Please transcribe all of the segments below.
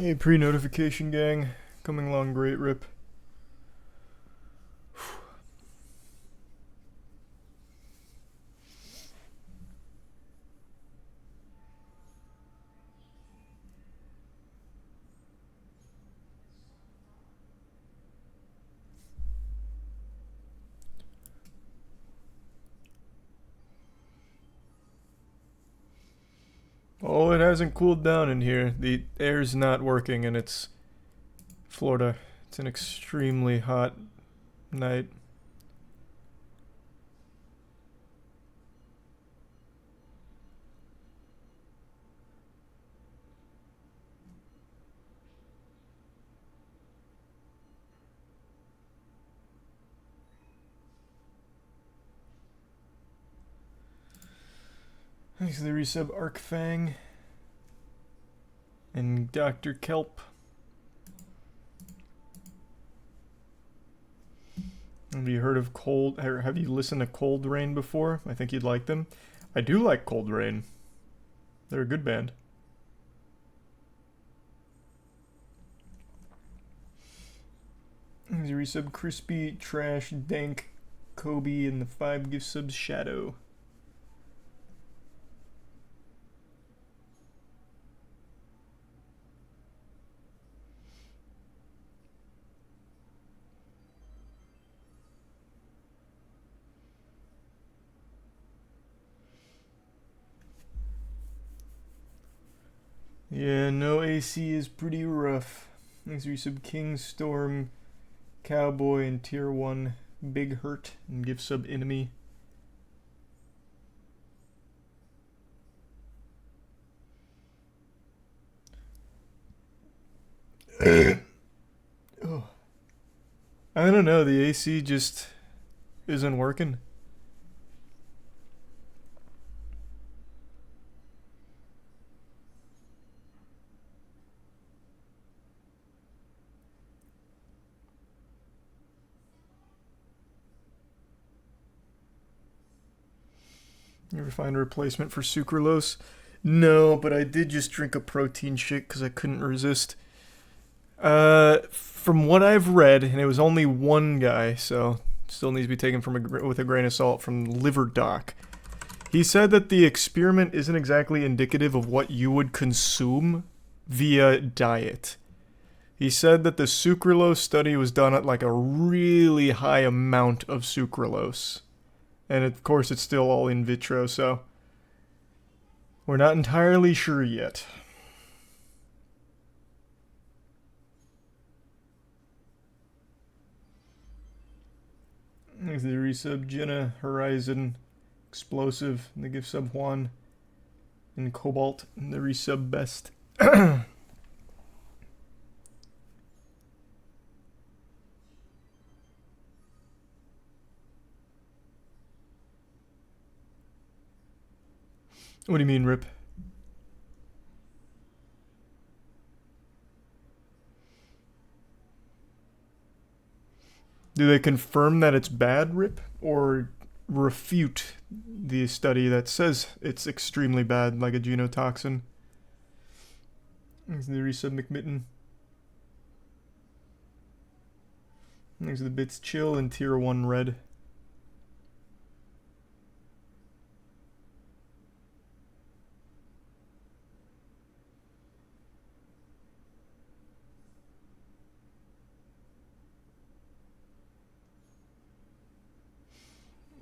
Hey, pre-notification gang. Coming along great, Rip. Oh, it hasn't cooled down in here. The air's not working and it's Florida. It's an extremely hot night. Thanks to the resub Arcfang and Dr. Kelp. Have you heard of Cold, or have you listened to Cold Rain before? I think you'd like them. I do like Cold Rain. They're a good band. There's a resub Crispy, Trash, Dank, Kobe, and the 5 gift subs Shadow. Yeah, no AC is pretty rough. Thanks for resub King, Storm, Cowboy, and Tier 1 Big Hurt, and give sub Enemy. Oh. I don't know, the AC just isn't working. You ever find a replacement for sucralose? No, but I did just drink a protein shake because I couldn't resist. From what I've read, and it was only one guy, so still needs to be taken with a grain of salt, from Liver Doc. He said that the experiment isn't exactly indicative of what you would consume via diet. He said that the sucralose study was done at like a really high amount of sucralose. And of course it's still all in vitro, so we're not entirely sure yet. There's the resub Jenna, Horizon, Explosive, and the gift sub Juan, and Cobalt, and the resub Best. What do you mean, Rip? Do they confirm that it's bad, Rip? Or refute the study that says it's extremely bad, like a genotoxin? There's the resub McMitten. There's the bits Chill and Tier 1 Red.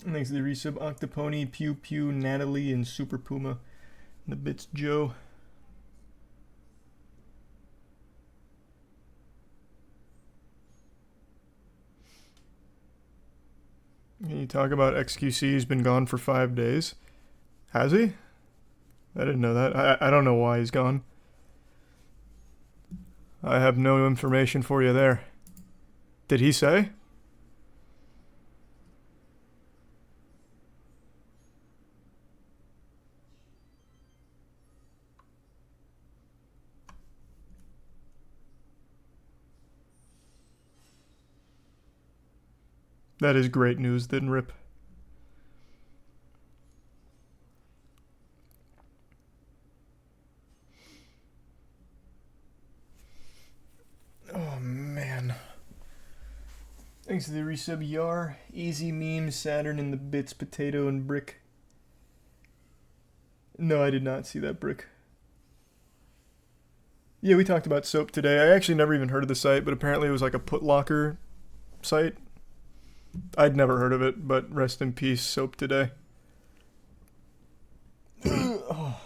Thanks to the resub Octopony, Pew Pew, Natalie, and Super Puma. And the bits Joe. Can you talk about XQC? He's been gone for 5 days. Has he? I didn't know that. I don't know why he's gone. I have no information for you there. Did he say? That is great news, then, Rip. Thanks to the resub Yar, Easy Meme, Saturn, and the Bits, Potato, and Brick. No, I did not see that, Brick. Yeah, we talked about soap today. I actually never even heard of the site, but apparently it was like a putlocker site. I'd never heard of it, but rest in peace, Soap Today. Oh.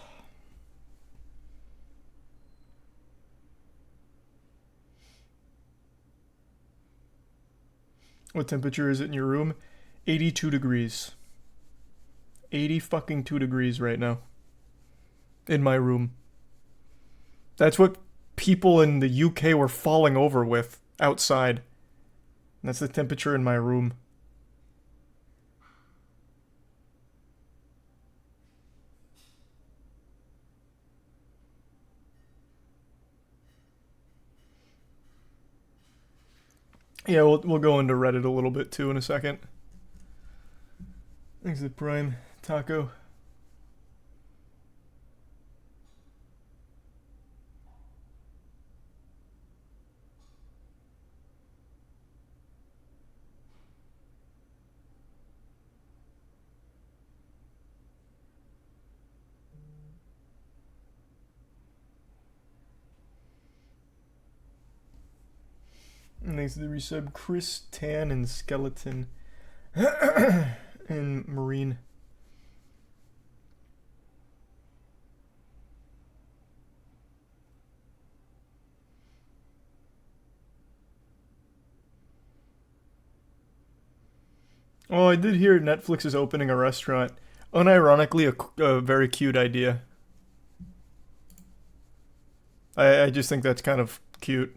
What temperature is it in your room? 82 degrees. 80 fucking 2 degrees right now. In my room. That's what people in the UK were falling over with outside. And that's the temperature in my room. Yeah, we'll go into Reddit a little bit too in a second. Thanks to the Prime Taco. And thanks to the resub Chris, Tan, and Skeleton. And Marine. Oh, I did hear Netflix is opening a restaurant. Unironically, a very cute idea. I just think that's kind of cute.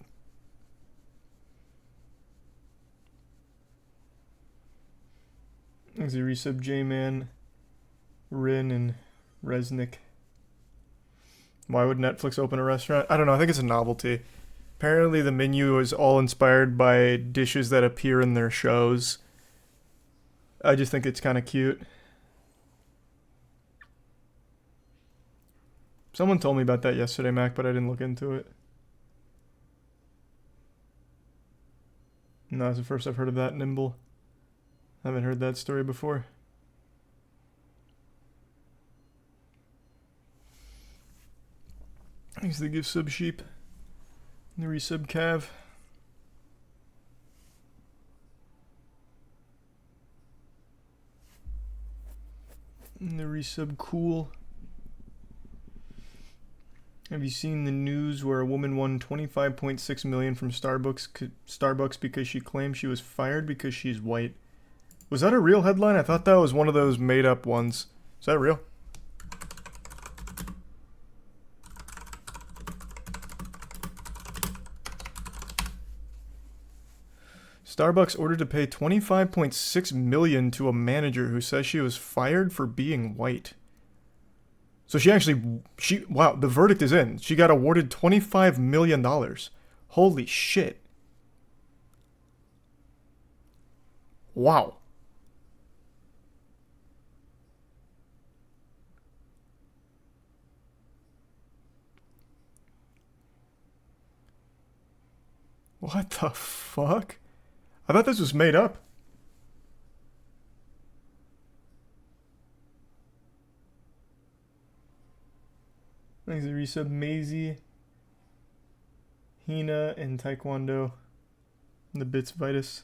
There's a resub J-Man, Rin, and Resnick. Why would Netflix open a restaurant? I don't know, I think it's a novelty. Apparently the menu is all inspired by dishes that appear in their shows. I just think it's kind of cute. Someone told me about that yesterday, Mac, but I didn't look into it. No, it's the first I've heard of that, Nimble. I haven't heard that story before. Thanks to the gift sub Sheep. And the resub Cav. And the resub Cool. Have you seen the news where a woman won $25.6 million from Starbucks because she claimed she was fired because she's white? Was that a real headline? I thought that was one of those made up ones. Is that real? Starbucks ordered to pay $25.6 million to a manager who says she was fired for being white. So wow, the verdict is in. She got awarded $25 million. Holy shit. Wow. What the fuck? I thought this was made up. Thanks to resub Maisie, Hina, and Taekwondo. And the Bits Vitus.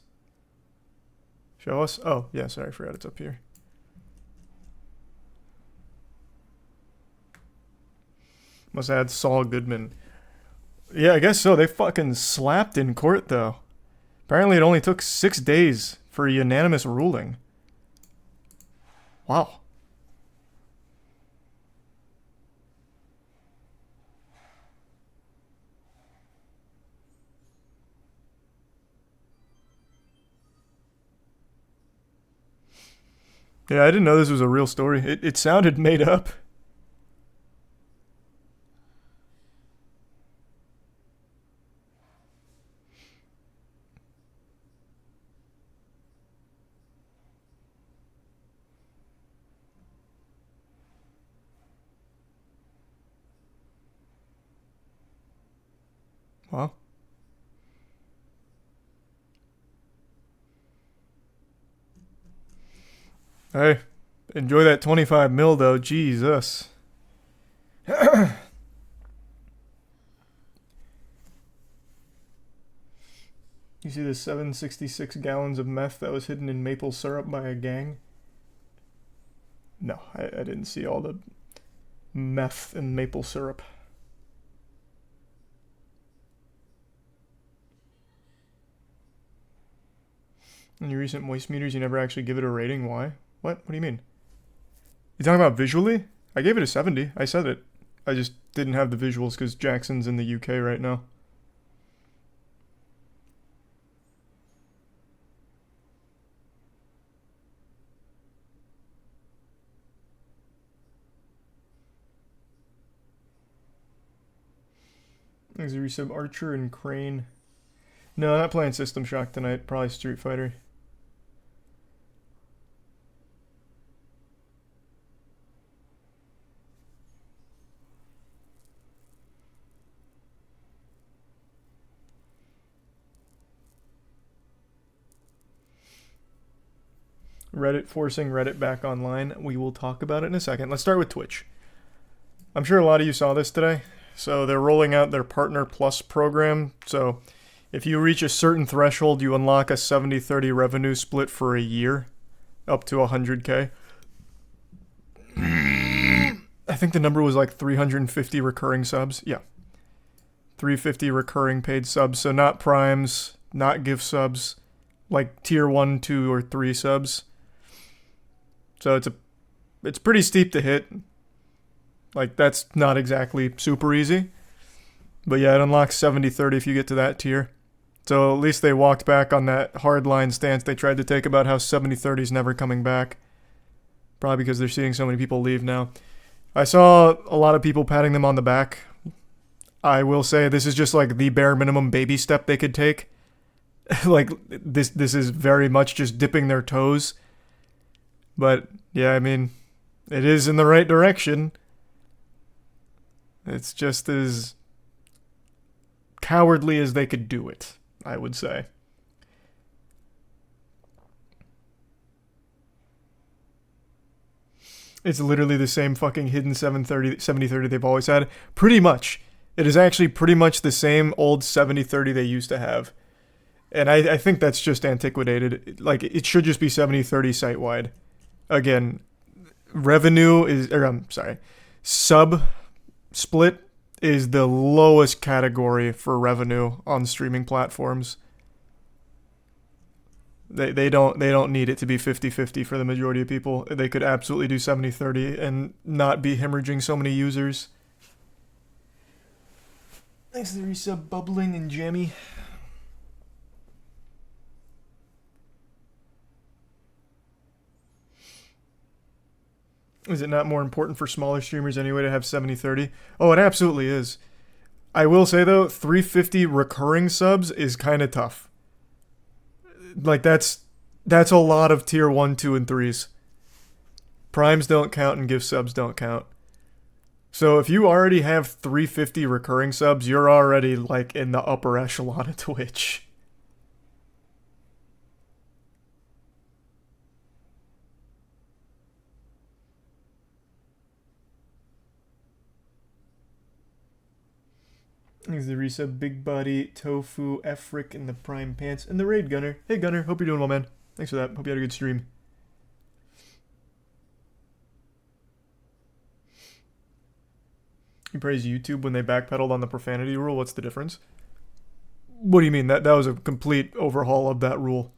Show us? Oh, yeah, sorry, I forgot it's up here. Must add Saul Goodman. Yeah, I guess so. They fucking slapped in court, though. Apparently it only took 6 days for a unanimous ruling. Wow. Yeah, I didn't know this was a real story. It sounded made up. Wow. Hey, enjoy that 25 mil though, Jesus. You see the 766 gallons of meth that was hidden in maple syrup by a gang? No, I didn't see all the meth and maple syrup. In your recent moist meters, you never actually give it a rating. Why? What? What do you mean? You talking about visually? I gave it a 70. I said it. I just didn't have the visuals because Jackson's in the UK right now. There's a resub Archer and Crane. No, not playing System Shock tonight. Probably Street Fighter. Reddit forcing Reddit back online. We will talk about it in a second. Let's start with Twitch. I'm sure a lot of you saw this today. So they're rolling out their Partner Plus program. So if you reach a certain threshold, you unlock a 70-30 revenue split for a year, up to 100K. I think the number was like 350 recurring subs. Yeah. 350 recurring paid subs. So not primes, not gift subs, like tier 1, 2, or 3 subs. So it's pretty steep to hit. Like, that's not exactly super easy. But yeah, it unlocks 70-30 if you get to that tier. So at least they walked back on that hardline stance they tried to take about how 70-30 is never coming back. Probably because they're seeing so many people leave now. I saw a lot of people patting them on the back. I will say this is just like the bare minimum baby step they could take. Like, this is very much just dipping their toes. But, yeah, I mean, it is in the right direction. It's just as cowardly as they could do it, I would say. It's literally the same fucking hidden 70-30 they've always had. Pretty much. It is actually pretty much the same old 70-30 they used to have. And I think that's just antiquated. Like, it should just be 70-30 site-wide. Again, revenue is, sub split is the lowest category for revenue on streaming platforms. They don't need it to be 50-50 for the majority of people. They could absolutely do 70-30 and not be hemorrhaging so many users. Thanks to the resub bubbling and jammy. Is it not more important for smaller streamers anyway to have 70-30? Oh, it absolutely is. I will say though, 350 recurring subs is kind of tough. Like that's a lot of tier 1, 2, and 3s. Primes don't count and gift subs don't count. So if you already have 350 recurring subs, you're already like in the upper echelon of Twitch. Thanks to the resub, Big Body, Tofu, Efric, and the Prime Pants, and the Raid Gunner. Hey Gunner, hope you're doing well, man. Thanks for that. Hope you had a good stream. You praise YouTube when they backpedaled on the profanity rule. What's the difference? What do you mean? That was a complete overhaul of that rule.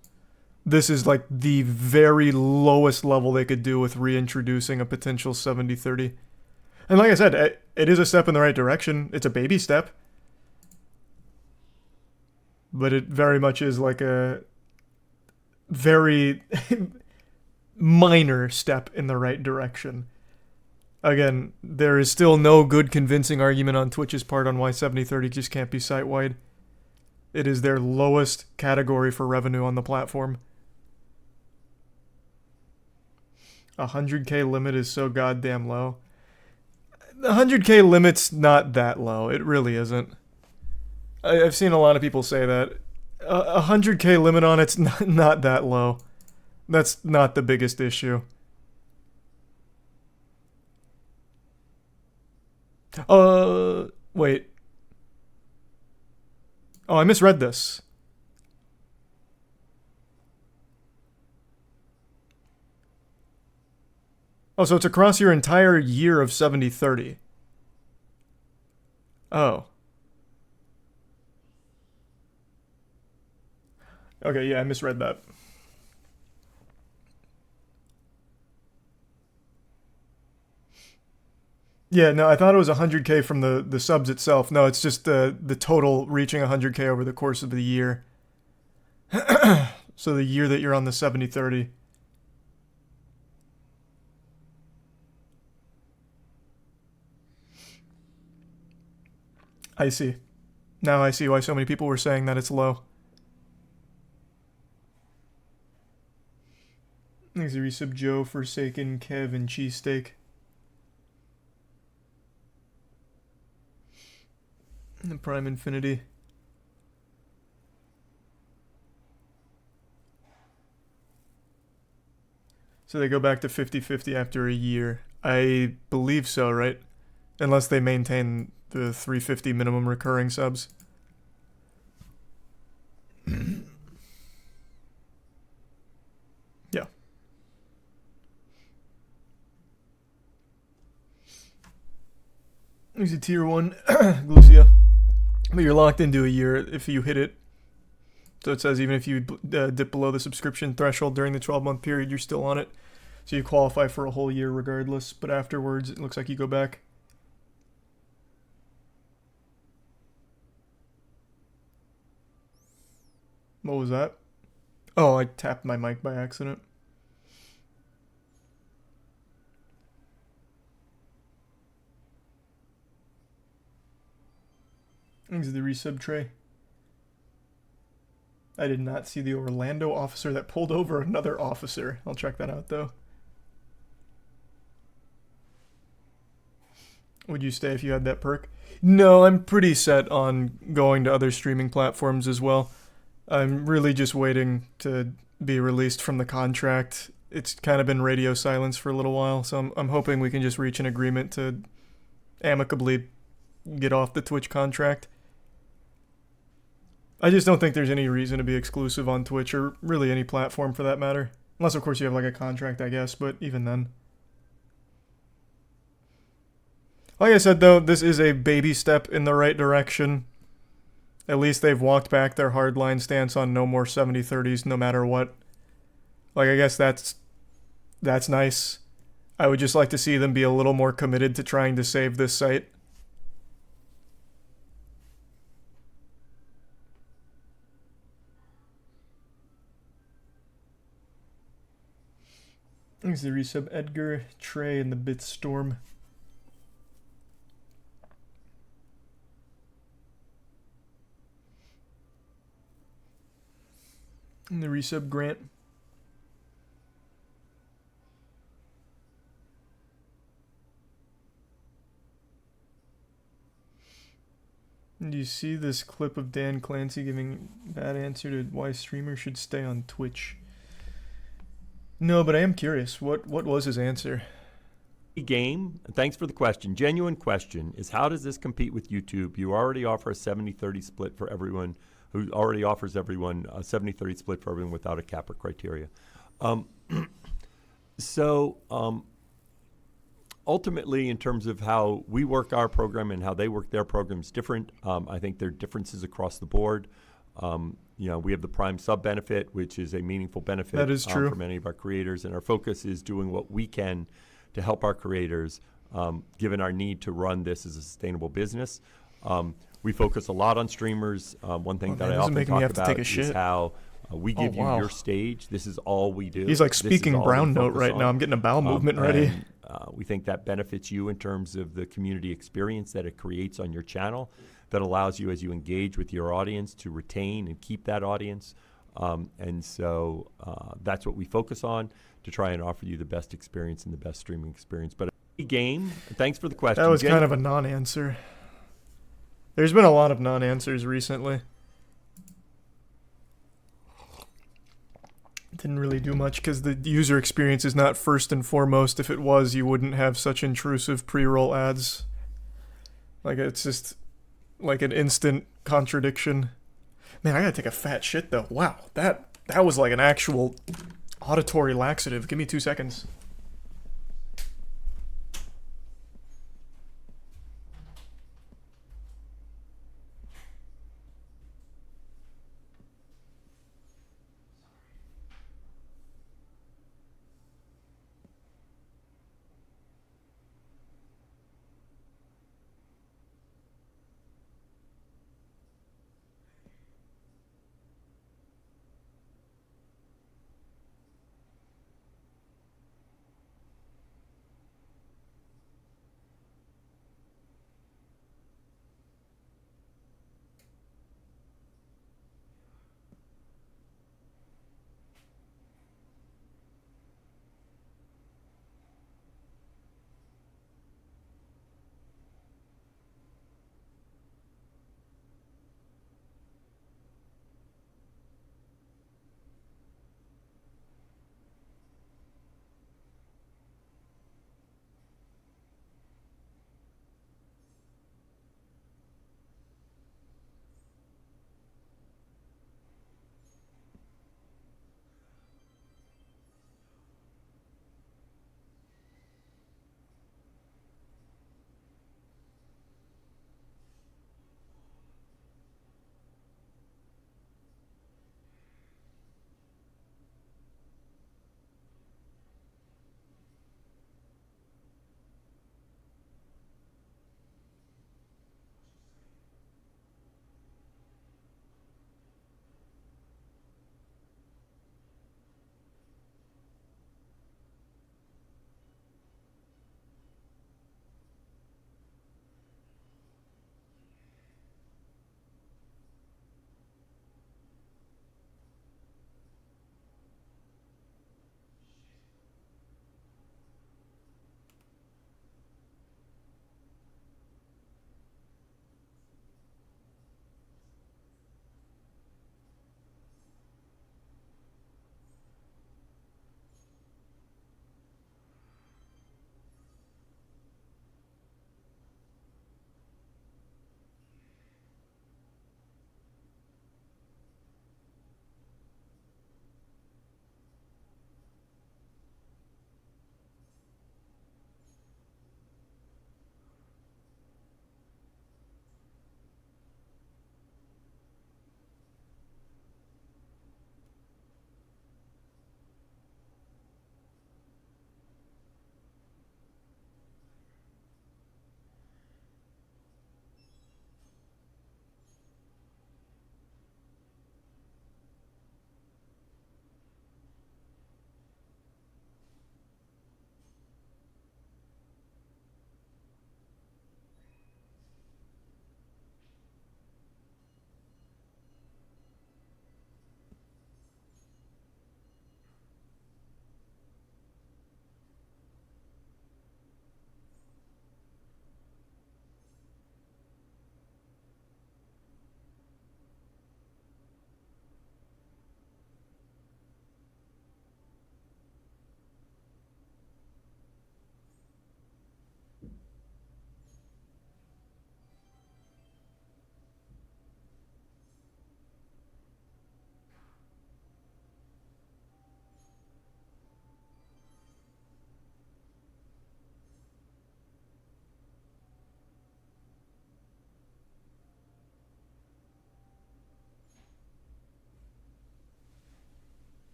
This is like the very lowest level they could do with reintroducing a potential 70-30. And like I said, it is a step in the right direction. It's a baby step. But it very much is like a very minor step in the right direction. Again, there is still no good convincing argument on Twitch's part on why 70-30 just can't be site-wide. It is their lowest category for revenue on the platform. 100K limit is so goddamn low. The 100K limit's not that low. It really isn't. I've seen a lot of people say that. 100K limit on it's not that low. That's not the biggest issue. Wait. Oh, I misread this. Oh, so it's across your entire year of 70-30. Oh. Okay, yeah, I misread that. Yeah, no, I thought it was 100K from the subs itself. No, it's just the total reaching 100K over the course of the year. So the year that you're on the 70-30. I see. Now I see why so many people were saying that it's low. Thanks to resub Joe, Forsaken, Kev, and Cheesesteak. The Prime Infinity. So they go back to 50-50 after a year. I believe so, right? Unless they maintain the 350 minimum recurring subs. Yeah. There's a tier 1 Glucia. But you're locked into a year if you hit it. So it says even if you dip below the subscription threshold during the 12-month period, you're still on it. So you qualify for a whole year regardless. But afterwards, it looks like you go back. What was that? Oh, I tapped my mic by accident. Thanks to the resub tray. I did not see the Orlando officer that pulled over another officer. I'll check that out though. Would you stay if you had that perk? No, I'm pretty set on going to other streaming platforms as well. I'm really just waiting to be released from the contract. It's kind of been radio silence for a little while, so I'm hoping we can just reach an agreement to amicably get off the Twitch contract. I just don't think there's any reason to be exclusive on Twitch or really any platform for that matter. Unless, of course, you have like a contract, I guess, but even then. Like I said, though, this is a baby step in the right direction. At least they've walked back their hardline stance on no more 70-30s no matter what. Like, I guess that's nice. I would just like to see them be a little more committed to trying to save this site. Thanks to the resub Edgar, Trey, and the Bitstorm. And the resub Grant. And do you see this clip of Dan Clancy giving that answer to why streamers should stay on Twitch? No, but I am curious. What was his answer? Game, thanks for the question. Genuine question is, how does this compete with YouTube? You already offer a 70-30 split for everyone who already offers everyone a 70-30 split for everyone without a cap or criteria. Ultimately, in terms of how we work our program and how they work their program is different. I think there are differences across the board. We have the Prime sub benefit, which is a meaningful benefit. That is true. For many of our creators, and our focus is doing what we can to help our creators, given our need to run this as a sustainable business. We focus a lot on streamers. One thing that I often talk about is how we give you your stage. This is all we do. He's like speaking brown note right now. I'm getting a bowel movement ready. We think that benefits you in terms of the community experience that it creates on your channel, that allows you, as you engage with your audience, to retain and keep that audience. So that's what we focus on, to try and offer you the best experience and the best streaming experience. But game, thanks for the question. That was kind of a non-answer. There's been a lot of non-answers recently. Didn't really do much because the user experience is not first and foremost. If it was, you wouldn't have such intrusive pre-roll ads. Like, it's just like an instant contradiction. Man, I gotta take a fat shit though. Wow, that was like an actual auditory laxative. Give me 2 seconds.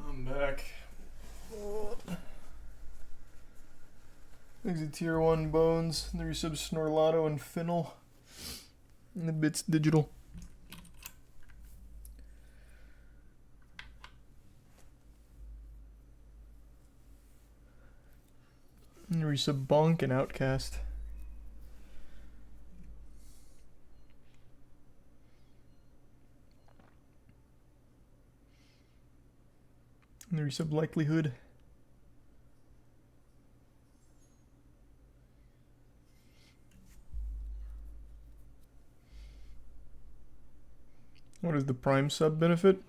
I'm back. Exit tier 1 bones, the resubs Snorlato and Finnel. And the bits digital. Resub Bonk and Outcast. Resub Likelihood. What is the Prime sub benefit?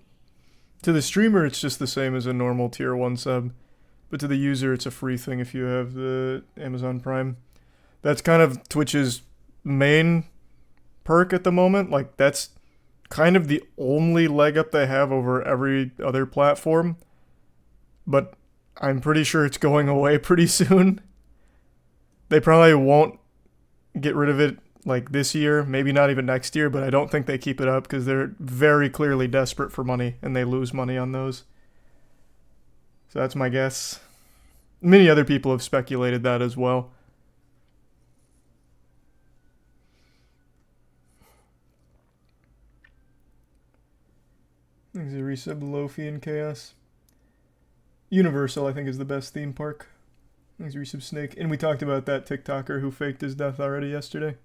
To the streamer, it's just the same as a normal tier 1 sub. But to the user, it's a free thing if you have the Amazon Prime. That's kind of Twitch's main perk at the moment. Like, that's kind of the only leg up they have over every other platform. But I'm pretty sure it's going away pretty soon. They probably won't get rid of it like this year, maybe not even next year, but I don't think they keep it up because they're very clearly desperate for money and they lose money on those. So that's my guess. Many other people have speculated that as well. There's a resub Lofi and Chaos. Universal, I think, is the best theme park. There's a resub Snake. And we talked about that TikToker who faked his death already yesterday.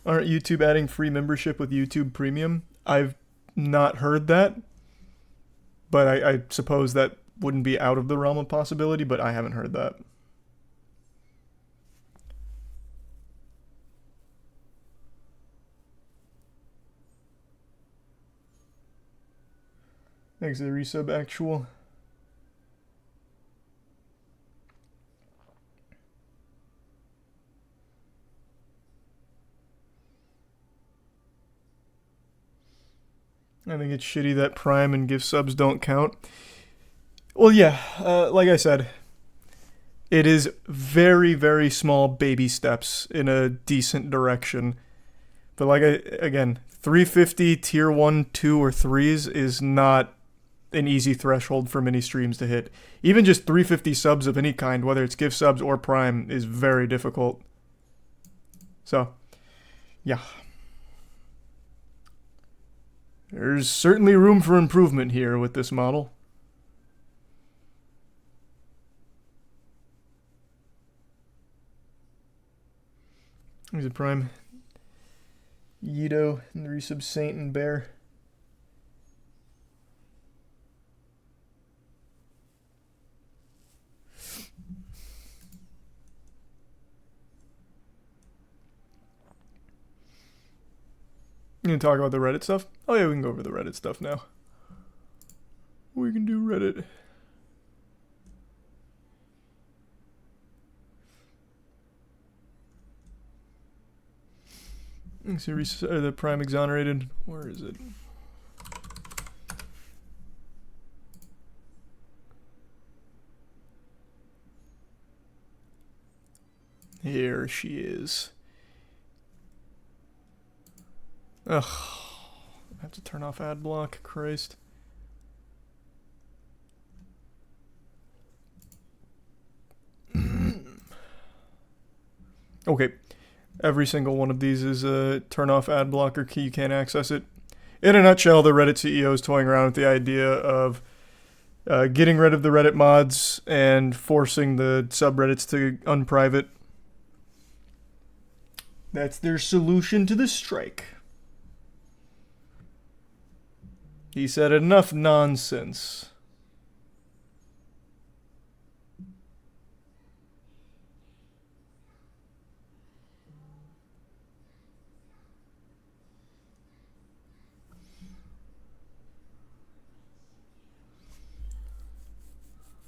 Aren't YouTube adding free membership with YouTube Premium? I've not heard that. But I suppose that wouldn't be out of the realm of possibility, but I haven't heard that. Thanks to the resub Actual. I think it's shitty that Prime and gift subs don't count. Well, yeah, like I said, it is very, very small baby steps in a decent direction. But again, 350 tier 1, 2, or 3s is not an easy threshold for many streams to hit. Even just 350 subs of any kind, whether it's gift subs or Prime, is very difficult. So, yeah. There's certainly room for improvement here with this model. Here's a Prime. Yido and the resub Saint and Bear. You gonna talk about the Reddit stuff? Oh yeah, we can go over the Reddit stuff now. We can do Reddit. So the Prime exonerated. Where is it? Here she is. Ugh. I have to turn off ad block. Christ. Okay. Every single one of these is a turn off ad blocker key. You can't access it. In a nutshell, the Reddit CEO is toying around with the idea of getting rid of the Reddit mods and forcing the subreddits to unprivate. That's their solution to the strike. He said enough nonsense.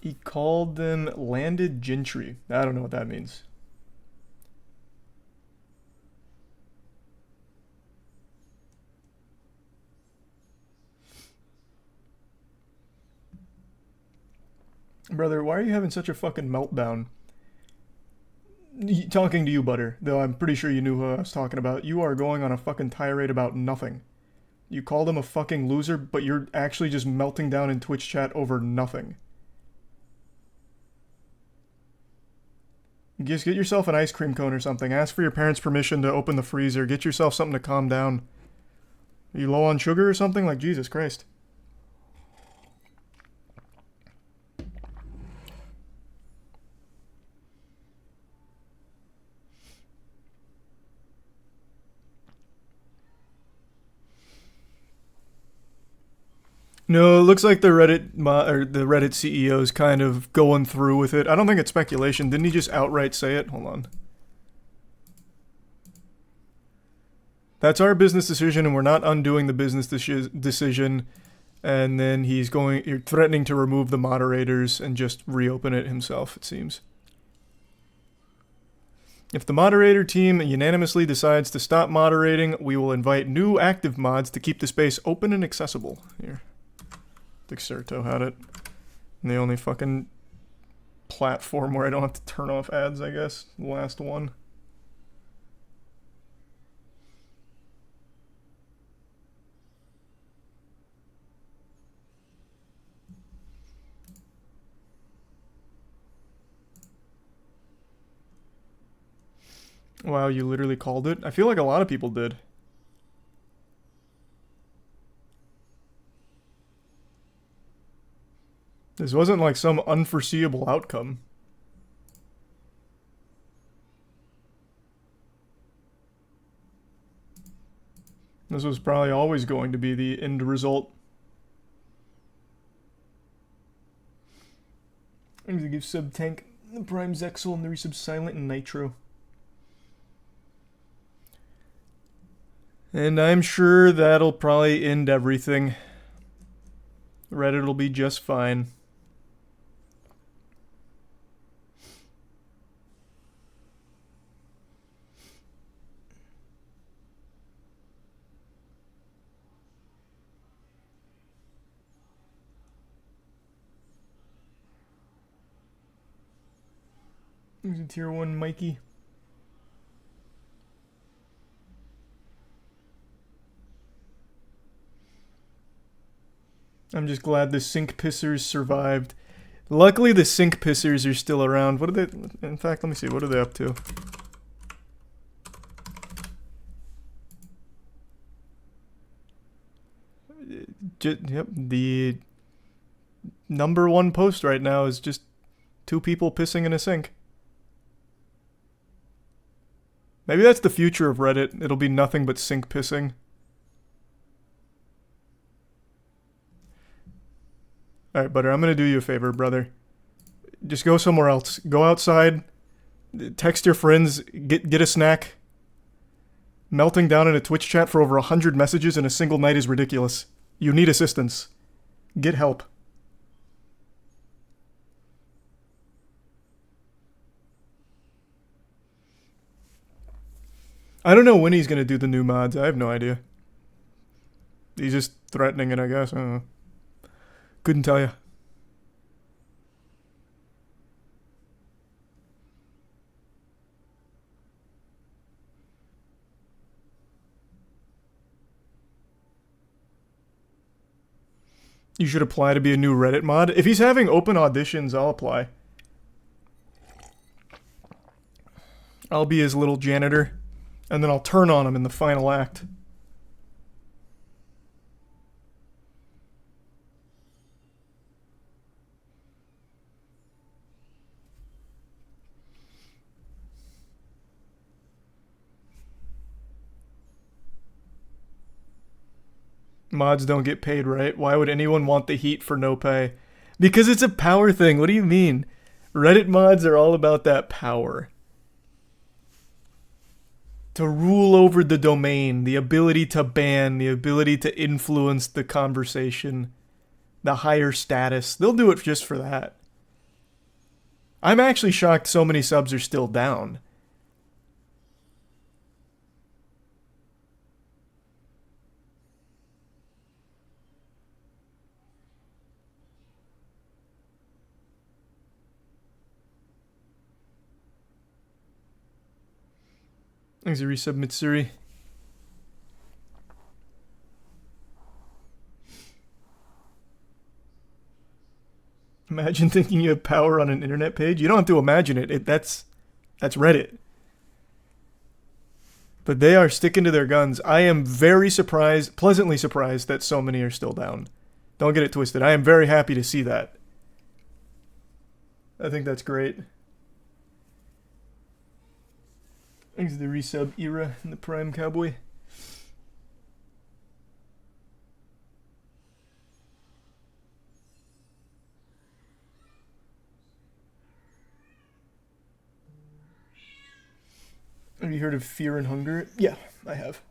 He called them landed gentry. I don't know what that means. Brother, why are you having such a fucking meltdown? Talking to you, Butter, though I'm pretty sure you knew who I was talking about. You are going on a fucking tirade about nothing. You called him a fucking loser, but you're actually just melting down in Twitch chat over nothing. Just get yourself an ice cream cone or something. Ask for your parents' permission to open the freezer. Get yourself something to calm down. Are you low on sugar or something? Like, Jesus Christ. No, it looks like the Reddit CEO is kind of going through with it. I don't think it's speculation. Didn't he just outright say it? Hold on. That's our business decision, and we're not undoing the business decision. And then you're threatening to remove the moderators and just reopen it himself, it seems. If the moderator team unanimously decides to stop moderating, we will invite new active mods to keep the space open and accessible. Here. Dexerto had it. And the only fucking platform where I don't have to turn off ads, I guess. The last one. Wow, you literally called it? I feel like a lot of people did. This wasn't like some unforeseeable outcome. This was probably always going to be the end result. I'm gonna give Sub Tank the Prime Zexel and the resub Silent and Nitro. And I'm sure that'll probably end everything. Reddit will be just fine. There's a tier 1 Mikey. I'm just glad the sink pissers survived. Luckily, the sink pissers are still around. What are they? In fact, let me see. What are they up to? Yep, the #1 post right now is just 2 people pissing in a sink. Maybe that's the future of Reddit. It'll be nothing but sink pissing. Alright, Butter, I'm gonna do you a favor, brother. Just go somewhere else. Go outside. Text your friends. Get a snack. Melting down in a Twitch chat for over 100 messages in a single night is ridiculous. You need assistance. Get help. I don't know when he's gonna do the new mods. I have no idea. He's just threatening it, I guess. I don't know. Couldn't tell you. You should apply to be a new Reddit mod. If he's having open auditions, I'll apply. I'll be his little janitor. And then I'll turn on him in the final act. Mods don't get paid, right? Why would anyone want the heat for no pay? Because it's a power thing. What do you mean? Reddit mods are all about that power. To rule over the domain, the ability to ban, the ability to influence the conversation, the higher status. They'll do it just for that. I'm actually shocked so many subs are still down. Thanks for resub Mitsuri. Imagine thinking you have power on an internet page. You don't have to imagine it. That's Reddit. But they are sticking to their guns. I am very surprised, pleasantly surprised, that so many are still down. Don't get it twisted. I am very happy to see that. I think that's great. Thanks to the resub era in the Prime Cowboy. Have you heard of Fear and Hunger? Yeah, I have.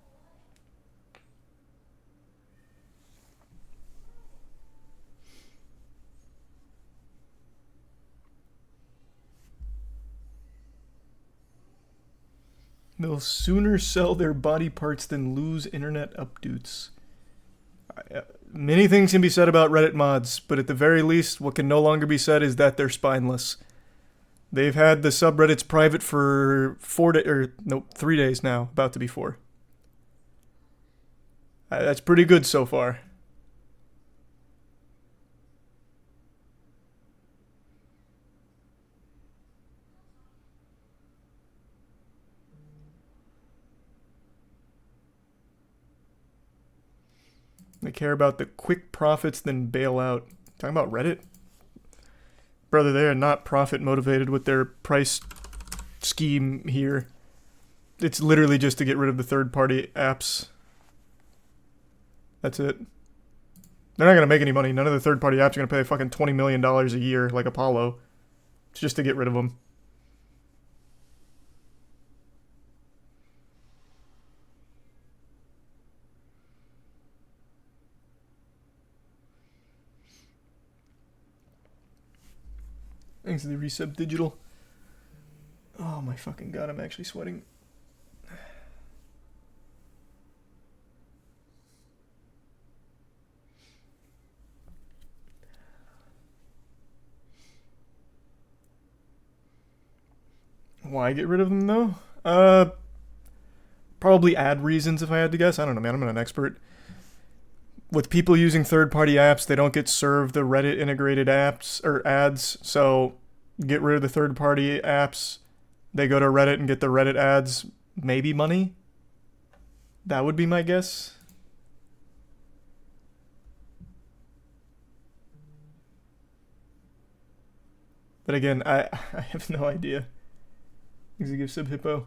They'll sooner sell their body parts than lose internet updates. Many things can be said about Reddit mods, but at the very least, what can no longer be said is that they're spineless. They've had the subreddits private for 3 days now, about to be 4. That's pretty good so far. They care about the quick profits than bail out. Talking about Reddit? Brother, they are not profit motivated with their price scheme here. It's literally just to get rid of the third-party apps. That's it. They're not going to make any money. None of the third-party apps are going to pay fucking $20 million a year like Apollo. It's just to get rid of them. Thanks to the resub digital. Oh my fucking god, I'm actually sweating. Why get rid of them though? Probably ad reasons if I had to guess. I don't know, man. I'm not an expert. With people using third-party apps, they don't get served the Reddit integrated apps or ads. So get rid of the third-party apps. They go to Reddit and get the Reddit ads. Maybe money. That would be my guess. But again, I have no idea. Executive Sub Hippo.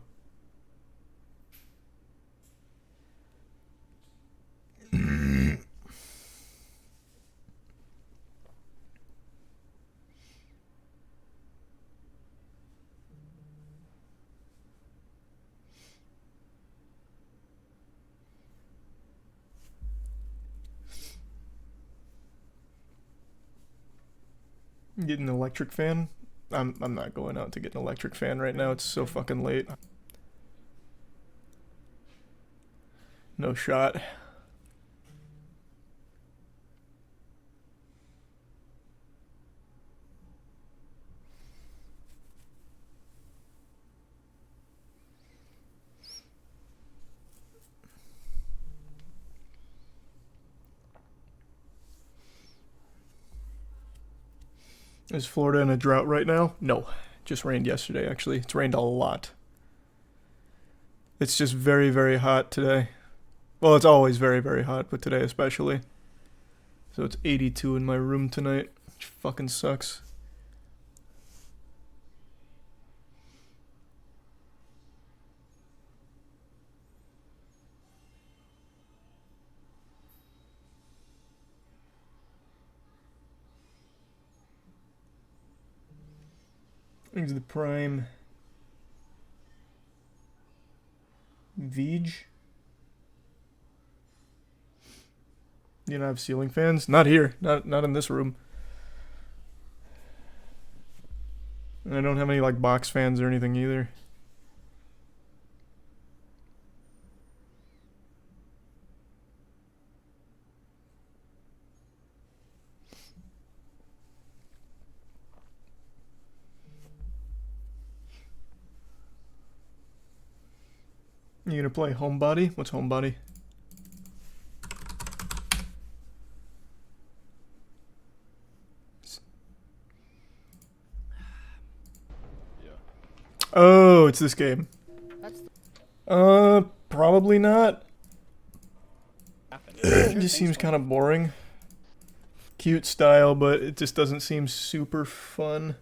Get an electric fan? I'm not going out to get an electric fan right now. It's so fucking late. No shot. Is Florida in a drought right now? No. Just rained yesterday, actually. It's rained a lot. It's just very, very hot today. Well, it's always very, very hot, but today especially. So it's 82 in my room tonight, which fucking sucks. Here's the Prime Veg. You don't have ceiling fans? Not here. Not in this room. And I don't have any like box fans or anything either. You gonna play Homebody? What's Homebody? Yeah. Oh, it's this game. Probably not. It just seems kind of boring. Cute style, but it just doesn't seem super fun.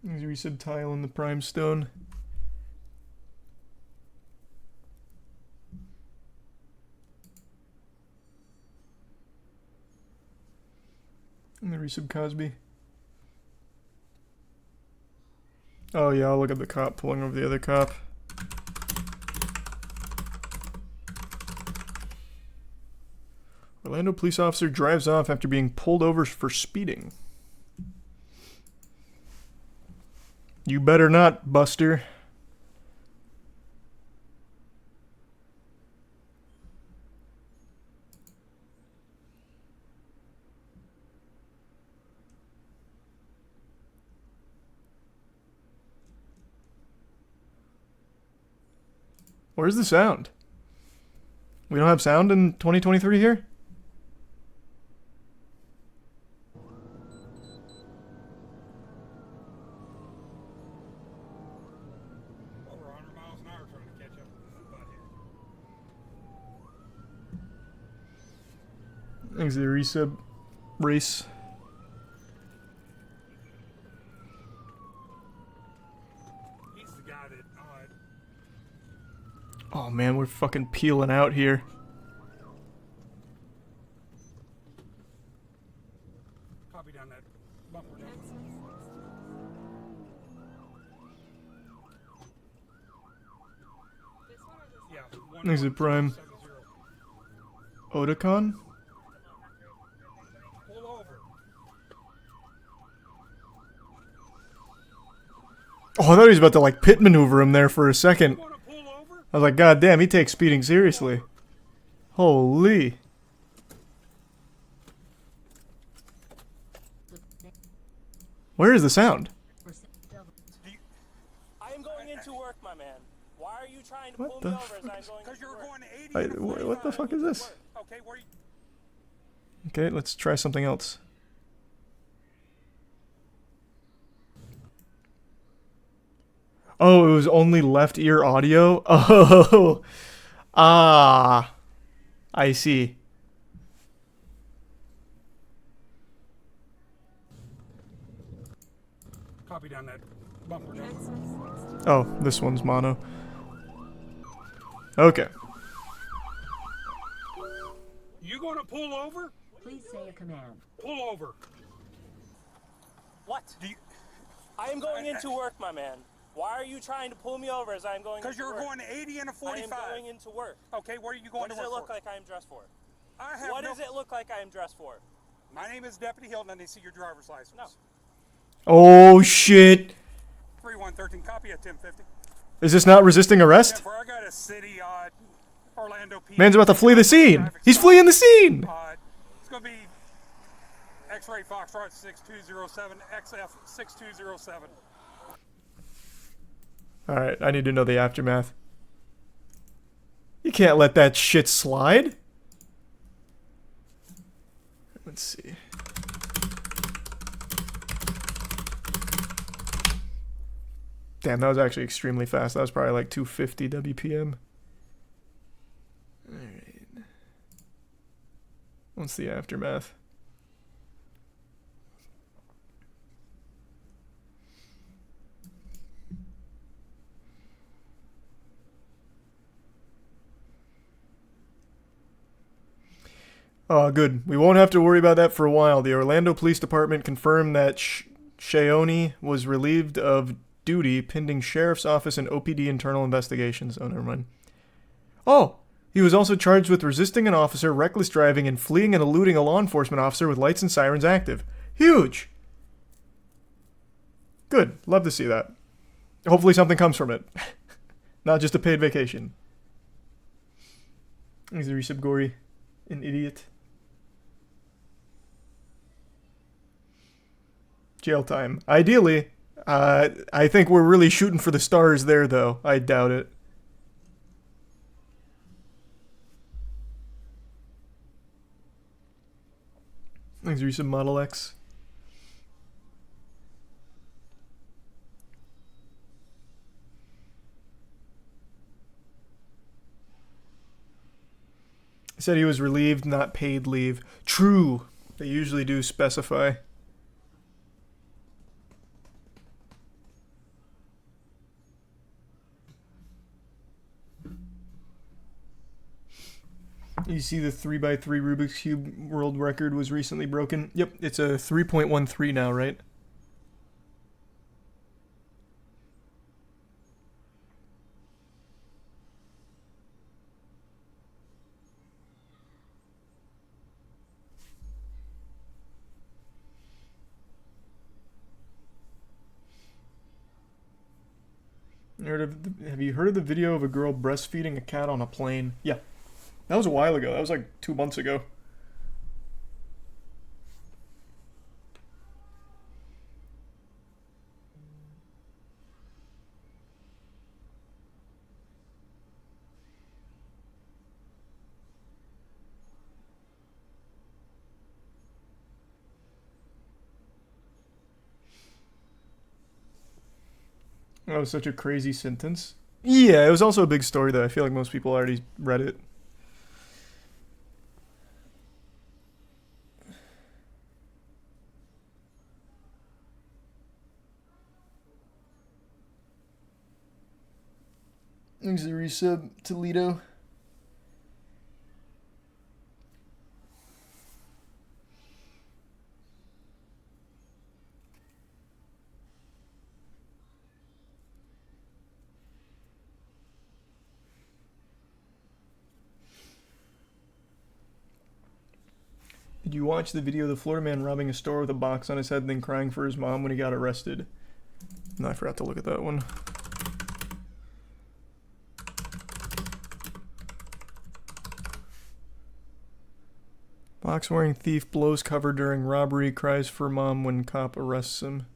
There's a resub tile in the Prime Stone. And the resub Cosby. Oh yeah, I'll look at the cop pulling over the other cop. Orlando police officer drives off after being pulled over for speeding. You better not, Buster. Where's the sound? We don't have sound in 2023 here? Over 100 miles an hour trying to catch up with this butt here. Thanks to the resub race. He's the guy that, Oh man, we're fucking peeling out here. copy down that bumper. Yeah. Thanks to Prime. 170. Otakon? Pull over. Oh, I thought he was about to like pit maneuver him there for a second. You want to pull over? I was like, God damn, he takes speeding seriously. Holy. Where is the sound? I am going into work, my man. Why are you trying to What pull the me over as I'm Because going you're into work? going 80 and a What the 45. fuck is this? Okay, where you... Okay, let's try something else. Oh, it was only left ear audio? Oh, ah, I see. Copy down that bumper. Oh, this one's mono. Okay. You going to pull over? Please say a command. Pull over. What? I am going into work, my man. Why are you trying to pull me over as I'm going Because into you're work? going 80 and a I 45. am going into work. Okay, where are you going What to does work it look for? like I am dressed for? I have What no... does it look like I am dressed for? My name is Deputy Hilton, and they see your driver's license. No. Oh, shit. 3113, copy at 1050. Is this not resisting arrest? Jennifer, I got a city, Orlando PD. Man's about to flee the scene. Traffic He's stop. fleeing the scene. It's going to be X-ray Foxtrot 6207, XF 6207. Alright, I need to know the aftermath. You can't let that shit slide. Let's see. Damn, that was actually extremely fast. That was probably like 250 WPM. Alright. What's the aftermath? Oh, good. We won't have to worry about that for a while. The Orlando Police Department confirmed that Shaoni was relieved of duty pending Sheriff's Office and OPD internal investigations. Oh, never mind. Oh, he was also charged with resisting an officer, reckless driving, and fleeing and eluding a law enforcement officer with lights and sirens active. Huge! Good. Love to see that. Hopefully something comes from it. Not just a paid vacation. He's a resub gory. An idiot. Jail time. Ideally, I think we're really shooting for the stars there, though. I doubt it. Thanks, resub Model X. He said he was relieved, not paid leave. True. They usually do specify. You see the 3x3 Rubik's Cube world record was recently broken? Yep, it's a 3.13 now, right? Have you heard of the video of a girl breastfeeding a cat on a plane? Yeah. That was a while ago. That was like 2 months ago. That was such a crazy sentence. Yeah, it was also a big story though. I feel like most people already read it. Thanks for the resub, Toledo. Did you watch the video of the Florida man robbing a store with a box on his head and then crying for his mom when he got arrested? No, I forgot to look at that one. Box wearing thief blows cover during robbery, cries for mom when cop arrests him.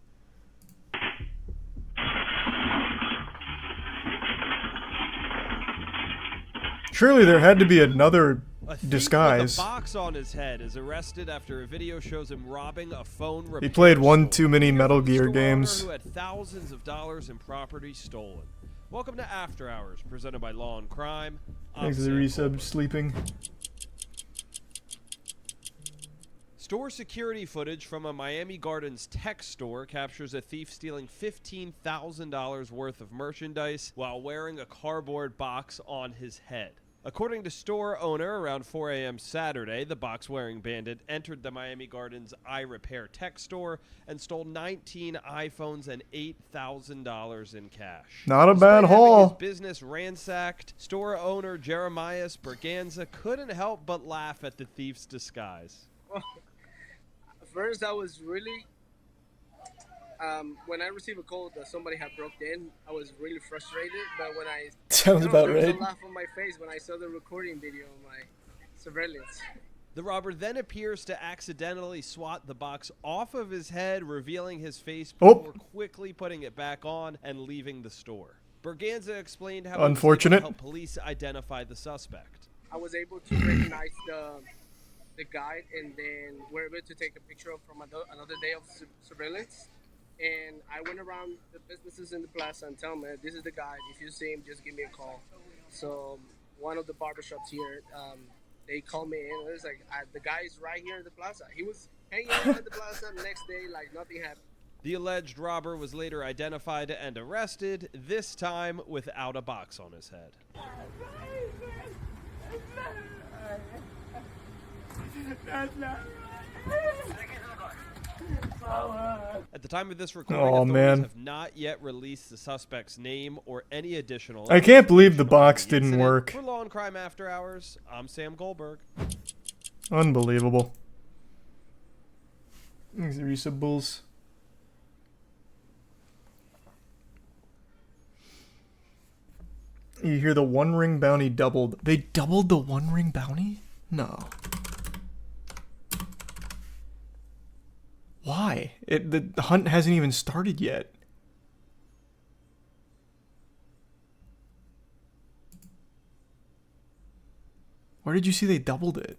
Surely there had to be another disguise. A box on his head is arrested after a video shows him robbing a phone repair He played one store. too many Metal Gear Store games. owner who had thousands of dollars in property stolen. Welcome to After Hours, presented by Law and Crime. Thanks for the resub, sleeping. Store security footage from a Miami Gardens tech store captures a thief stealing $15,000 worth of merchandise while wearing a cardboard box on his head. According to store owner, around 4 a.m. Saturday, the box-wearing bandit entered the Miami Gardens eye repair tech store and stole 19 iPhones and $8,000 in cash. Not a Despite bad having haul. his business ransacked, store owner Jeremias Berganza couldn't help but laugh at the thief's disguise. First, I was really, when I received a call that somebody had broke in, I was really frustrated. But when I Sounds about there was right. a laugh on my face when I saw the recording video of my surveillance. The robber then appears to accidentally swat the box off of his head, revealing his face before quickly putting it back on and leaving the store. Berganza explained how Unfortunate. he was able to help police identify the suspect. I was able to recognize the guide, and then we're able to take a picture of from another day of surveillance. And I went around the businesses in the plaza and tell them, this is the guy. If you see him, just give me a call. So one of the barbershops here, they called me in. It was like, the guy is right here in the plaza. He was hanging out at the plaza. The next day, like nothing happened. The alleged robber was later identified and arrested, this time without a box on his head. At the time of this recording, authorities have not yet released the suspect's name or any additional I can't believe the information box on the didn't incident. work. For Law and Crime After Hours, I'm Sam Goldberg. Unbelievable. Thanks for the resub, bulls. You hear the One Ring bounty doubled. They doubled the One Ring bounty? No. Why? The hunt hasn't even started yet. Where did you see they doubled it?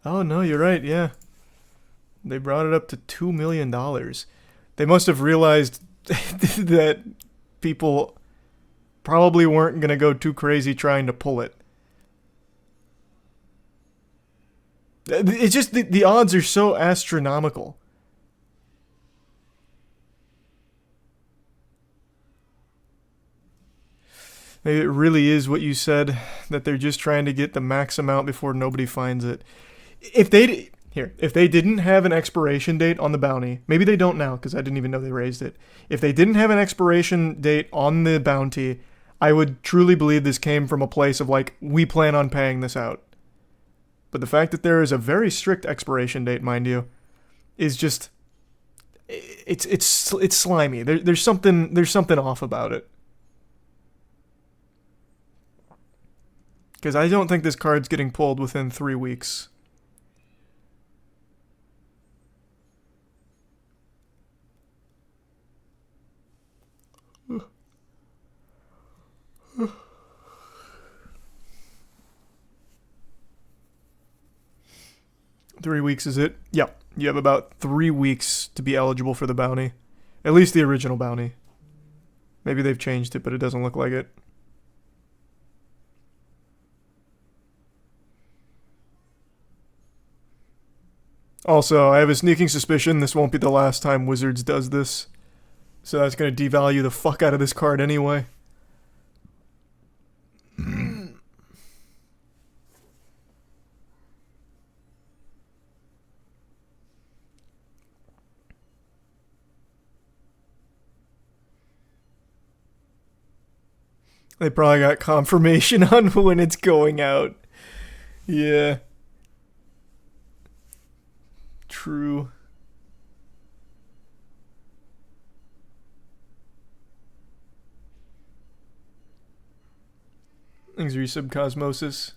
Oh, no, you're right, yeah. They brought it up to $2 million. They must have realized that people probably weren't going to go too crazy trying to pull it. It's just the odds are so astronomical. Maybe it really is what you said, that they're just trying to get the max amount before nobody finds it. If they didn't have an expiration date on the bounty, maybe they don't now because I didn't even know they raised it. If they didn't have an expiration date on the bounty, I would truly believe this came from a place of like, we plan on paying this out. But the fact that there is a very strict expiration date, mind you, is just, it's slimy. There's something off about it. Because I don't think this card's getting pulled within 3 weeks. Three weeks is it? Yep. You have about 3 weeks to be eligible for the bounty. At least the original bounty. Maybe they've changed it, but it doesn't look like it. Also, I have a sneaking suspicion this won't be the last time Wizards does this. So that's going to devalue the fuck out of this card anyway. They probably got confirmation on when it's going out. Yeah. True. Thanks, Resub Cosmosis.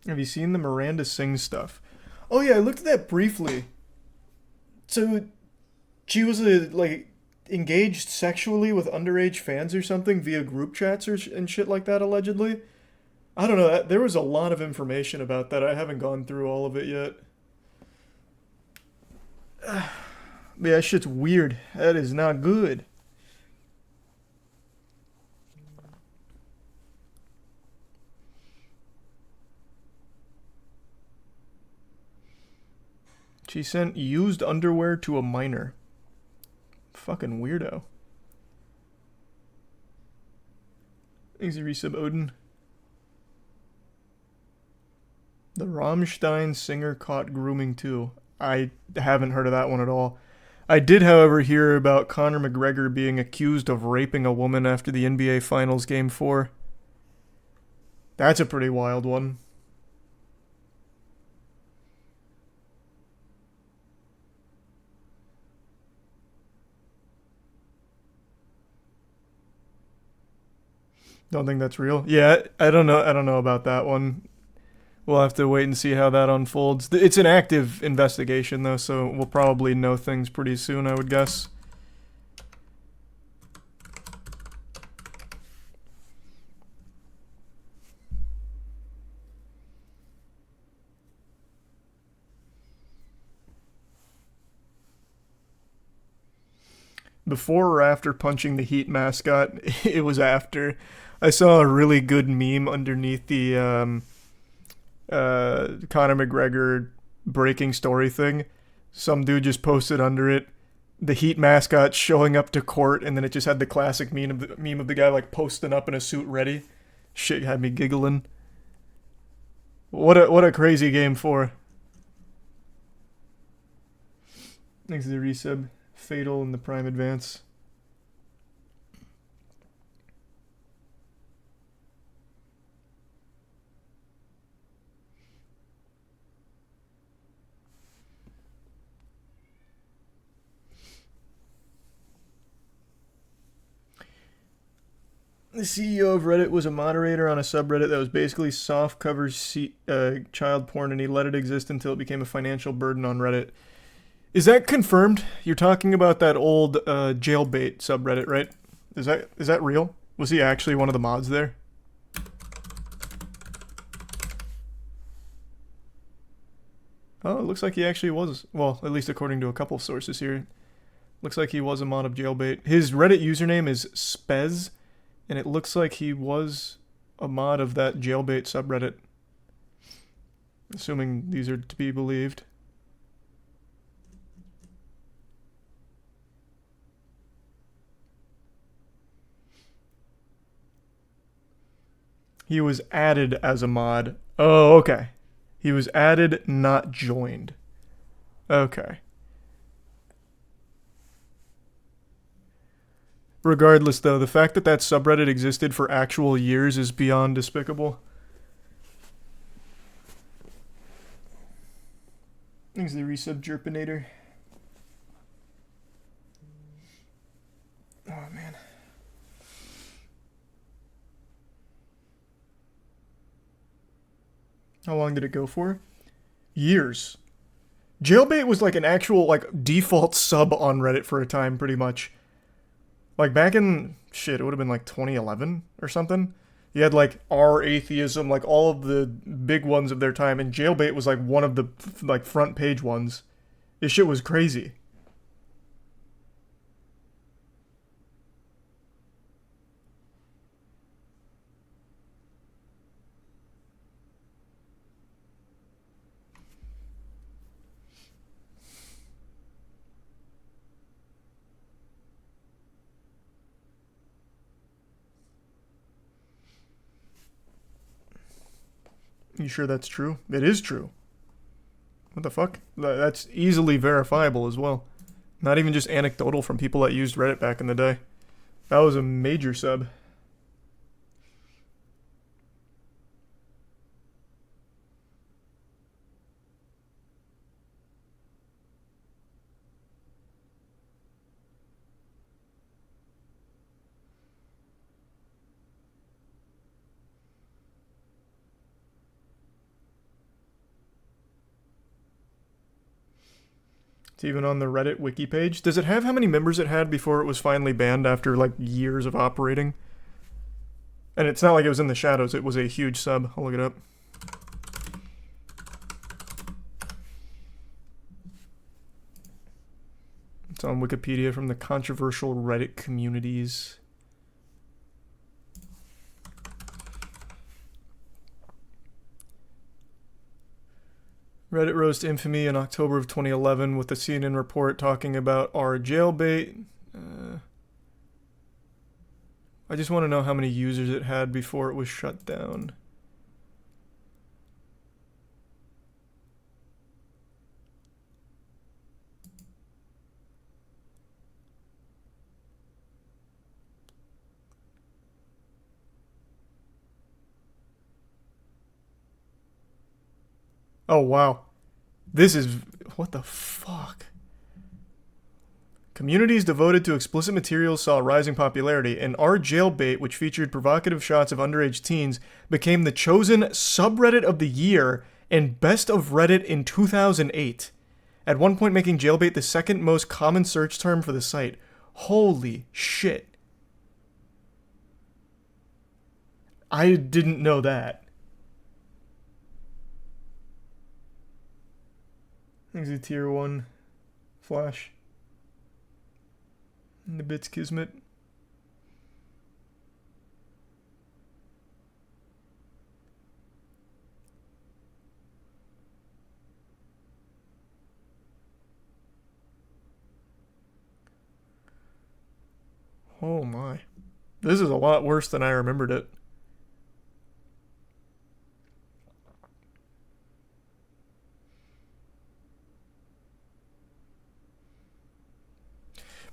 Have you seen the Miranda Singh stuff? Oh yeah, I looked at that briefly. So, she was engaged sexually with underage fans or something via group chats and shit like that, allegedly. I don't know. There was a lot of information about that. I haven't gone through all of it yet. Yeah, that shit's weird. That is not good. She sent used underwear to a minor. Fucking weirdo. Easy resub Odin. The Rammstein singer caught grooming too. I haven't heard of that one at all. I did, however, hear about Conor McGregor being accused of raping a woman after the NBA Finals Game 4. That's a pretty wild one. Don't think that's real. Yeah, I don't know. I don't know about that one. We'll have to wait and see how that unfolds. It's an active investigation, though, so we'll probably know things pretty soon, I would guess. Before or after punching the Heat mascot? It was after. I saw a really good meme underneath the Conor McGregor breaking story thing. Some dude just posted under it the Heat mascot showing up to court, and then it just had the classic meme of the guy like posting up in a suit ready. Shit had me giggling. What a crazy game for. Thanks to the resub. Fatal in the Prime Advance. The CEO of Reddit was a moderator on a subreddit that was basically soft cover child porn, and he let it exist until it became a financial burden on Reddit. Is that confirmed? You're talking about that old jailbait subreddit, right? Is that real? Was he actually one of the mods there? Oh, it looks like he actually was. Well, at least according to a couple sources here. Looks like he was a mod of jailbait. His Reddit username is Spez, And it looks like he was a mod of that jailbait subreddit. Assuming these are to be believed. He was added as a mod. Oh, okay. He was added, not joined. Okay. Regardless, though, the fact that that subreddit existed for actual years is beyond despicable. Thanks, the resub Jerpinator. Oh, man. How long did it go for? Years. Jailbait was like an actual like default sub on Reddit for a time, pretty much. Like back in, shit, it would have been like 2011 or something. You had like R Atheism, like all of the big ones of their time, and Jailbait was like one of the like front page ones. This shit was crazy. You sure that's true? It is true. What the fuck? That's easily verifiable as well. Not even just anecdotal from people that used Reddit back in the day. That was a major sub. It's even on the Reddit wiki page. Does it have how many members it had before it was finally banned after like years of operating? And it's not like it was in the shadows. It was a huge sub. I'll look it up. It's on Wikipedia from the controversial Reddit communities. Reddit rose to infamy in October of 2011 with the CNN report talking about our jailbait. I just want to know how many users it had before it was shut down. Oh, wow. This is... what the fuck? Communities devoted to explicit materials saw rising popularity, and our jailbait, which featured provocative shots of underage teens, became the chosen subreddit of the year and best of Reddit in 2008. At one point making jailbait the second most common search term for the site. Holy shit. I didn't know that. Thanks to tier 1 Flash. And the bits Kismet. Oh my. This is a lot worse than I remembered it.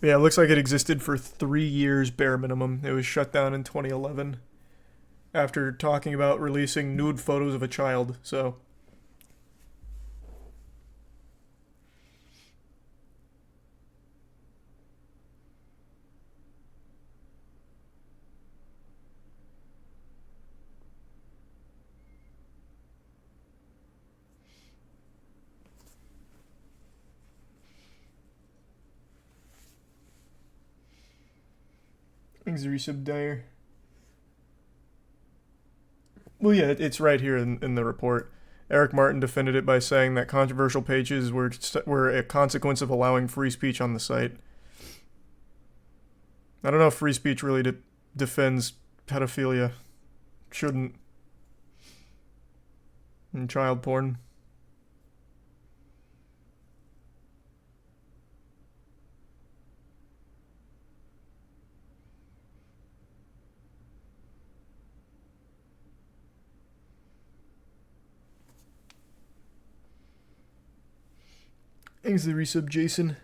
Yeah, it looks like it existed for 3 years bare minimum. It was shut down in 2011 after talking about releasing nude photos of a child, so... Thanks, Resub Dyer. Well, yeah, it's right here in the report. Eric Martin defended it by saying that controversial pages were a consequence of allowing free speech on the site. I don't know if free speech really defends pedophilia. Shouldn't. And child porn. Thanks for the resub, Jason.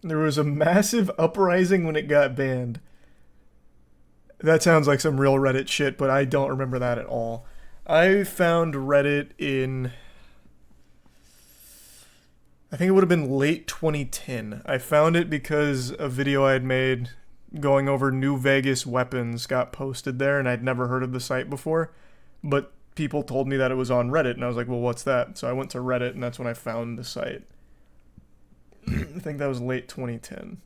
There was a massive uprising when it got banned. That sounds like some real Reddit shit, but I don't remember that at all. I found Reddit in... I think it would have been late 2010. I found it because a video I had made going over New Vegas weapons got posted there, and I'd never heard of the site before. But people told me that it was on Reddit, and I was like, well, what's that? So I went to Reddit, and that's when I found the site. I think that was late 2010.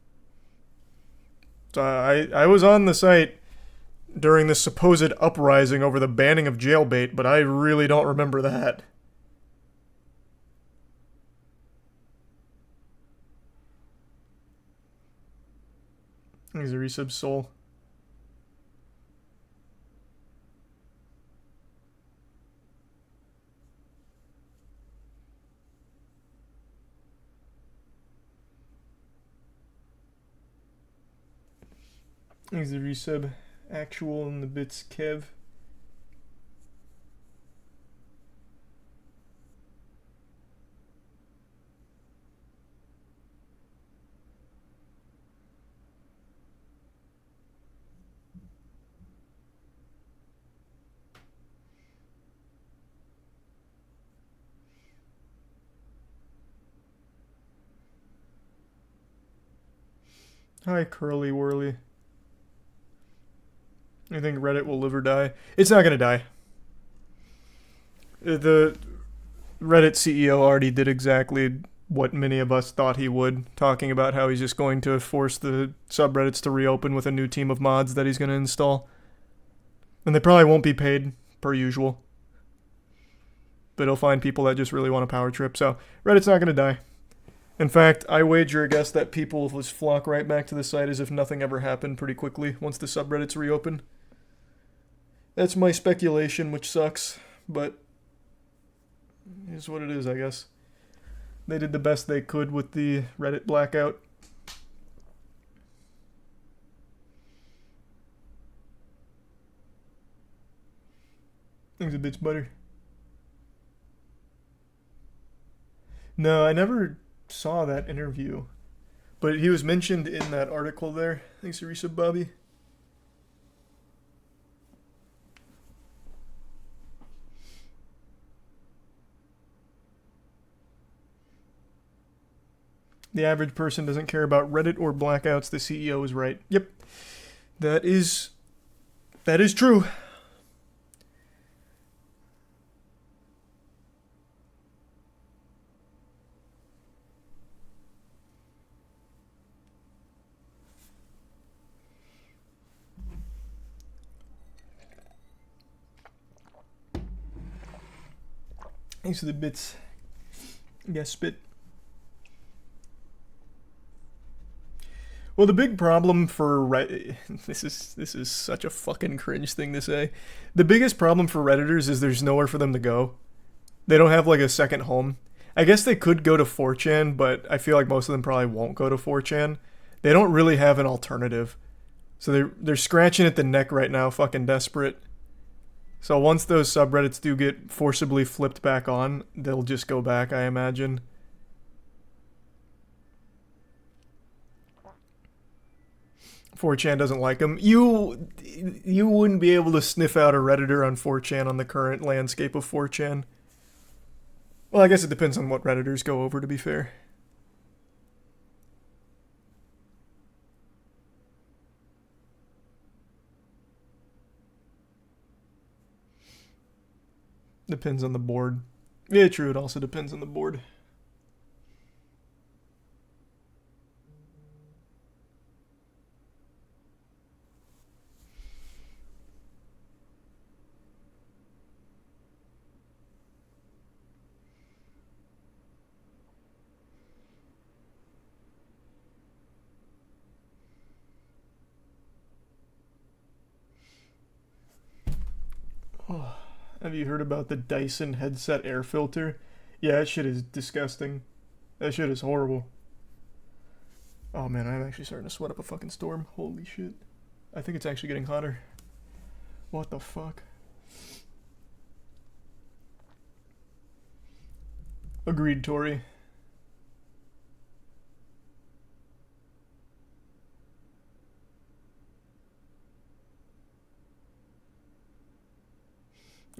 So I was on the site during the supposed uprising over the banning of jailbait, but I really don't remember that. He's a resub soul. He's the resub. Actual in the bits, Kev. Hi, Curly Whirly. I think Reddit will live or die. It's not gonna die. The Reddit CEO already did exactly what many of us thought he would, talking about how he's just going to force the subreddits to reopen with a new team of mods that he's going to install. And they probably won't be paid, per usual. But he'll find people that just really want a power trip, so Reddit's not going to die. In fact, I wager a guess that people will just flock right back to the site as if nothing ever happened pretty quickly once the subreddits reopen. That's my speculation, which sucks, but it's what it is, I guess. They did the best they could with the Reddit blackout. Things a bitch butter. No, I never saw that interview, but he was mentioned in that article there. Thanks, Arisa Bobby. The average person doesn't care about Reddit or blackouts. The CEO is right. Yep. That is true. Thanks for the bits. Yeah, spit. Well, the big problem for this is such a fucking cringe thing to say. The biggest problem for Redditors is there's nowhere for them to go. They don't have like a second home. I guess they could go to 4chan, but I feel like most of them probably won't go to 4chan. They don't really have an alternative. So they're scratching at the neck right now, fucking desperate. So once those subreddits do get forcibly flipped back on, they'll just go back, I imagine. .4chan doesn't like them. You wouldn't be able to sniff out a Redditor on 4chan on the current landscape of 4chan. Well, I guess it depends on what Redditors go over, to be fair. Depends on the board. Yeah, true, it also depends on the board. Have you heard about the Dyson headset air filter? Yeah, that shit is disgusting. That shit is horrible. Oh man, I'm actually starting to sweat up a fucking storm. Holy shit. I think it's actually getting hotter. What the fuck? Agreed, Tori.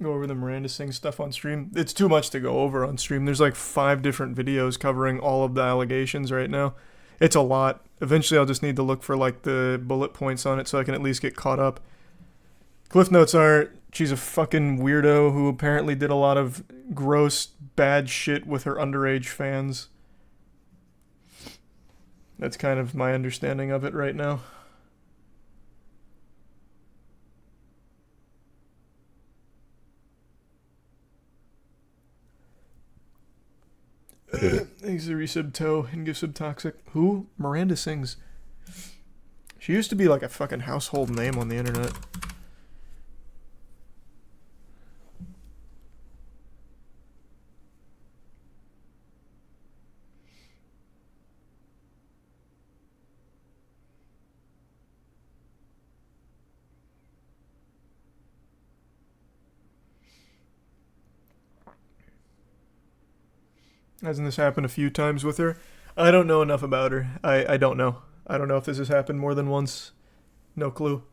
Go over the Miranda Singh stuff on stream. It's too much to go over on stream. There's like 5 different videos covering all of the allegations right now. It's a lot. Eventually I'll just need to look for like the bullet points on it so I can at least get caught up. Cliff notes are, she's a fucking weirdo who apparently did a lot of gross, bad shit with her underage fans. That's kind of my understanding of it right now. Thanks to resub toe and give sub toxic. Who? Miranda Sings. She used to be like a fucking household name on the internet. Hasn't this happened a few times with her? I don't know enough about her. I don't know. I don't know if this has happened more than once. No clue.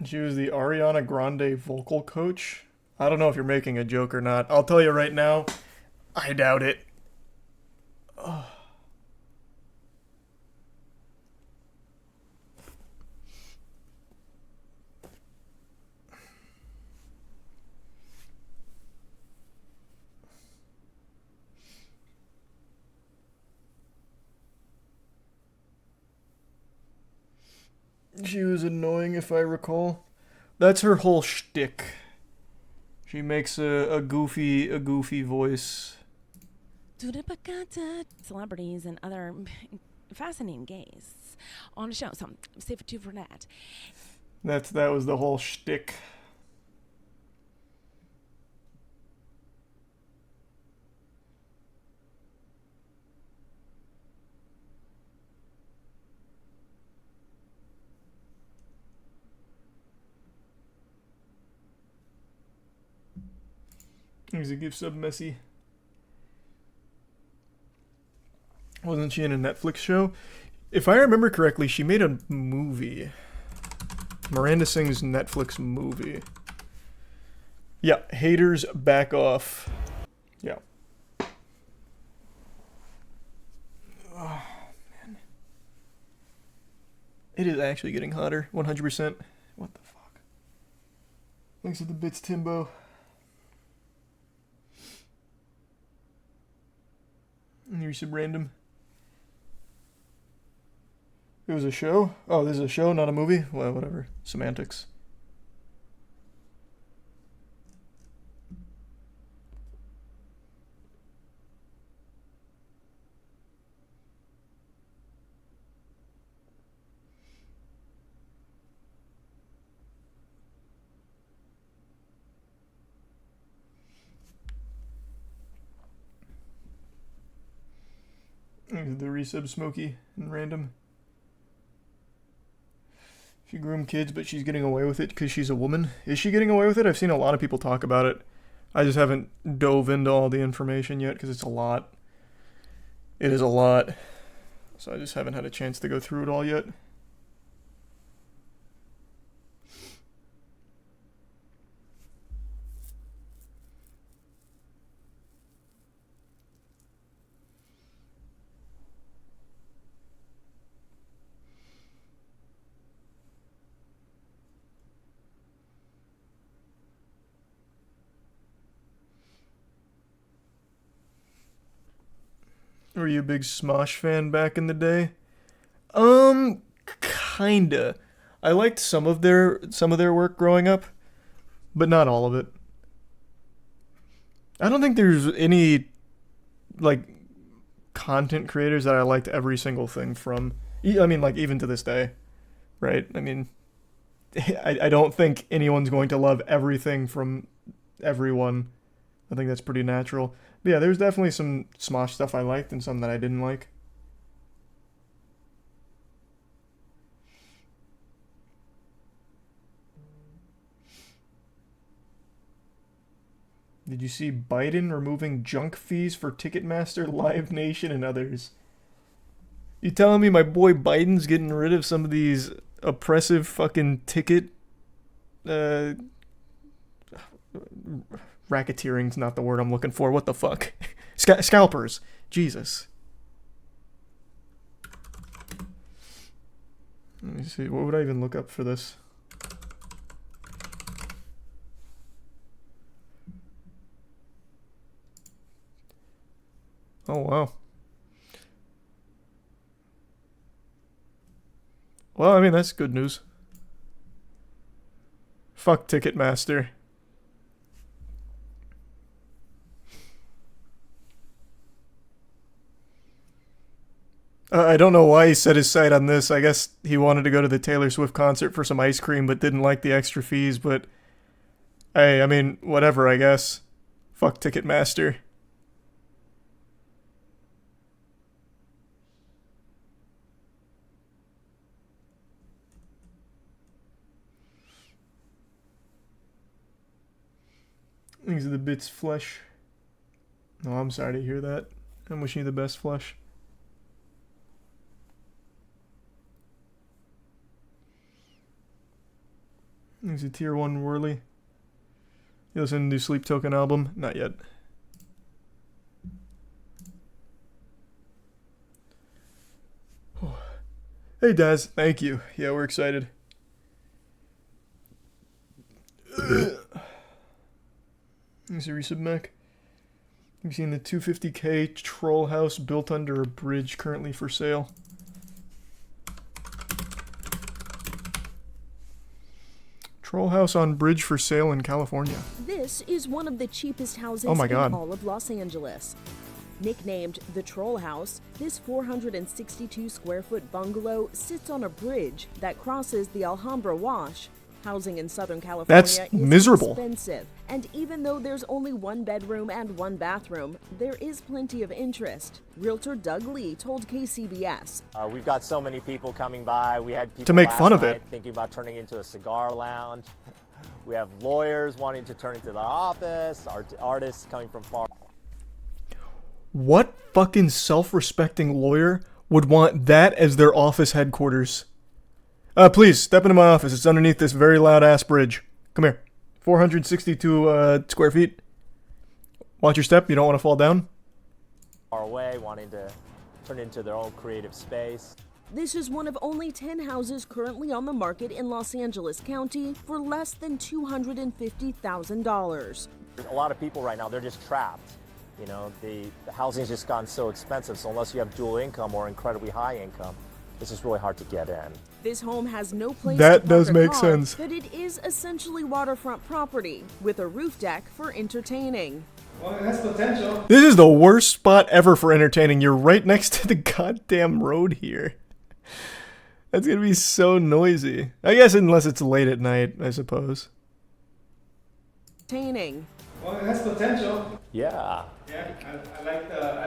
She was the Ariana Grande vocal coach. I don't know if you're making a joke or not. I'll tell you right now, I doubt it. Ugh. She was annoying, if I recall. That's her whole shtick. She makes a goofy voice. Celebrities and other fascinating guests on the show. So stay tuned for that. That was the whole shtick. Here's a gift sub messy. Wasn't she in a Netflix show? If I remember correctly, she made a movie. Miranda Sings Netflix movie. Yeah, haters back off. Yeah. Oh, man. It is actually getting hotter, 100%. What the fuck? Thanks for the bits, Timbo. Here's some random. It was a show? Oh, this is a show, not a movie? Well, whatever. Semantics. The resub Smokey and random. She groomed kids, but she's getting away with it because she's a woman. Is she getting away with it? I've seen a lot of people talk about it. I just haven't dove into all the information yet because it's a lot. It is a lot. So I just haven't had a chance to go through it all yet. Were you a big Smosh fan back in the day? kinda. I liked some of their work growing up, but not all of it. I don't think there's any like content creators that I liked every single thing from. I mean, like, even to this day, right? I mean, I don't think anyone's going to love everything from everyone. I think that's pretty natural. But yeah, there's definitely some Smosh stuff I liked and some that I didn't like. Did you see Biden removing junk fees for Ticketmaster, Live Nation, and others? You telling me my boy Biden's getting rid of some of these oppressive fucking ticket racketeering's not the word I'm looking for. What the fuck? Scalpers. Jesus. Let me see. What would I even look up for this? Oh, wow. Well, I mean, that's good news. Fuck Ticketmaster. I don't know why he set his sight on this. I guess he wanted to go to the Taylor Swift concert for some ice cream, but didn't like the extra fees. But, hey, I mean, whatever, I guess. Fuck Ticketmaster. These are the bits, Flesh. Oh, I'm sorry to hear that. I'm wishing you the best, Flesh. There's a tier 1 Whirly. You listen to Sleep Token album? Not yet. Oh. Hey, Daz. Thank you. Yeah, we're excited. There's a resub mech. Have you seen the 250k troll house built under a bridge currently for sale? Troll house on bridge for sale in California. This is one of the cheapest houses in all of Los Angeles. Nicknamed the Troll House, this 462 square foot bungalow sits on a bridge that crosses the Alhambra Wash. Housing in Southern California That's is miserable. Expensive, and even though there's only one bedroom and one bathroom, there is plenty of interest. Realtor Doug Lee told KCBS. We've got so many people coming by. We had people to make last fun of night it, thinking about turning into a cigar lounge. We have lawyers wanting to turn into the office. Artists coming from far. What fucking self-respecting lawyer would want that as their office headquarters? Please, step into my office. It's underneath this very loud-ass bridge. Come here. 462 square feet. Watch your step. You don't want to fall down. Far away, wanting to turn into their own creative space. This is one of only 10 houses currently on the market in Los Angeles County for less than $250,000. A lot of people right now, they're just trapped. You know, the housing's just gotten so expensive, so unless you have dual income or incredibly high income, it's just really hard to get in. This home has no place that to does park a make car, sense. but it is essentially waterfront property with a roof deck for entertaining. Well, it has potential. This is the worst spot ever for entertaining. You're right next to the goddamn road here. That's gonna be so noisy. I guess unless it's late at night, I suppose. Entertaining. Well, it has potential. Yeah. Yeah, I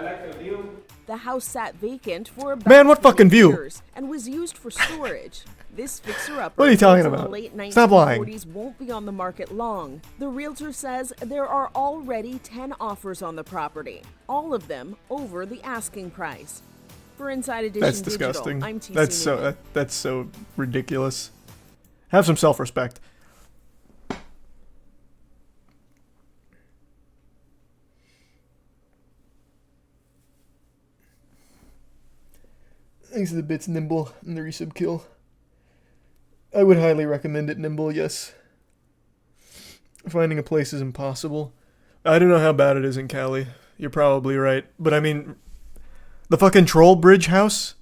like the view. The house sat vacant for about Man, what fucking view? years and was used for storage. This fixer-upper What are you talking built in about? the late Stop lying. 1940s won't be on the market long. The realtor says there are already 10 offers on the property, all of them over the asking price. For Inside Edition That's Digital, disgusting. I'm TC That's so ridiculous. Have some self-respect. Thanks to the bits, Nimble, and the resub kill. I would highly recommend it, Nimble, yes. Finding a place is impossible. I don't know how bad it is in Cali. You're probably right. But I mean, the fucking Troll Bridge house?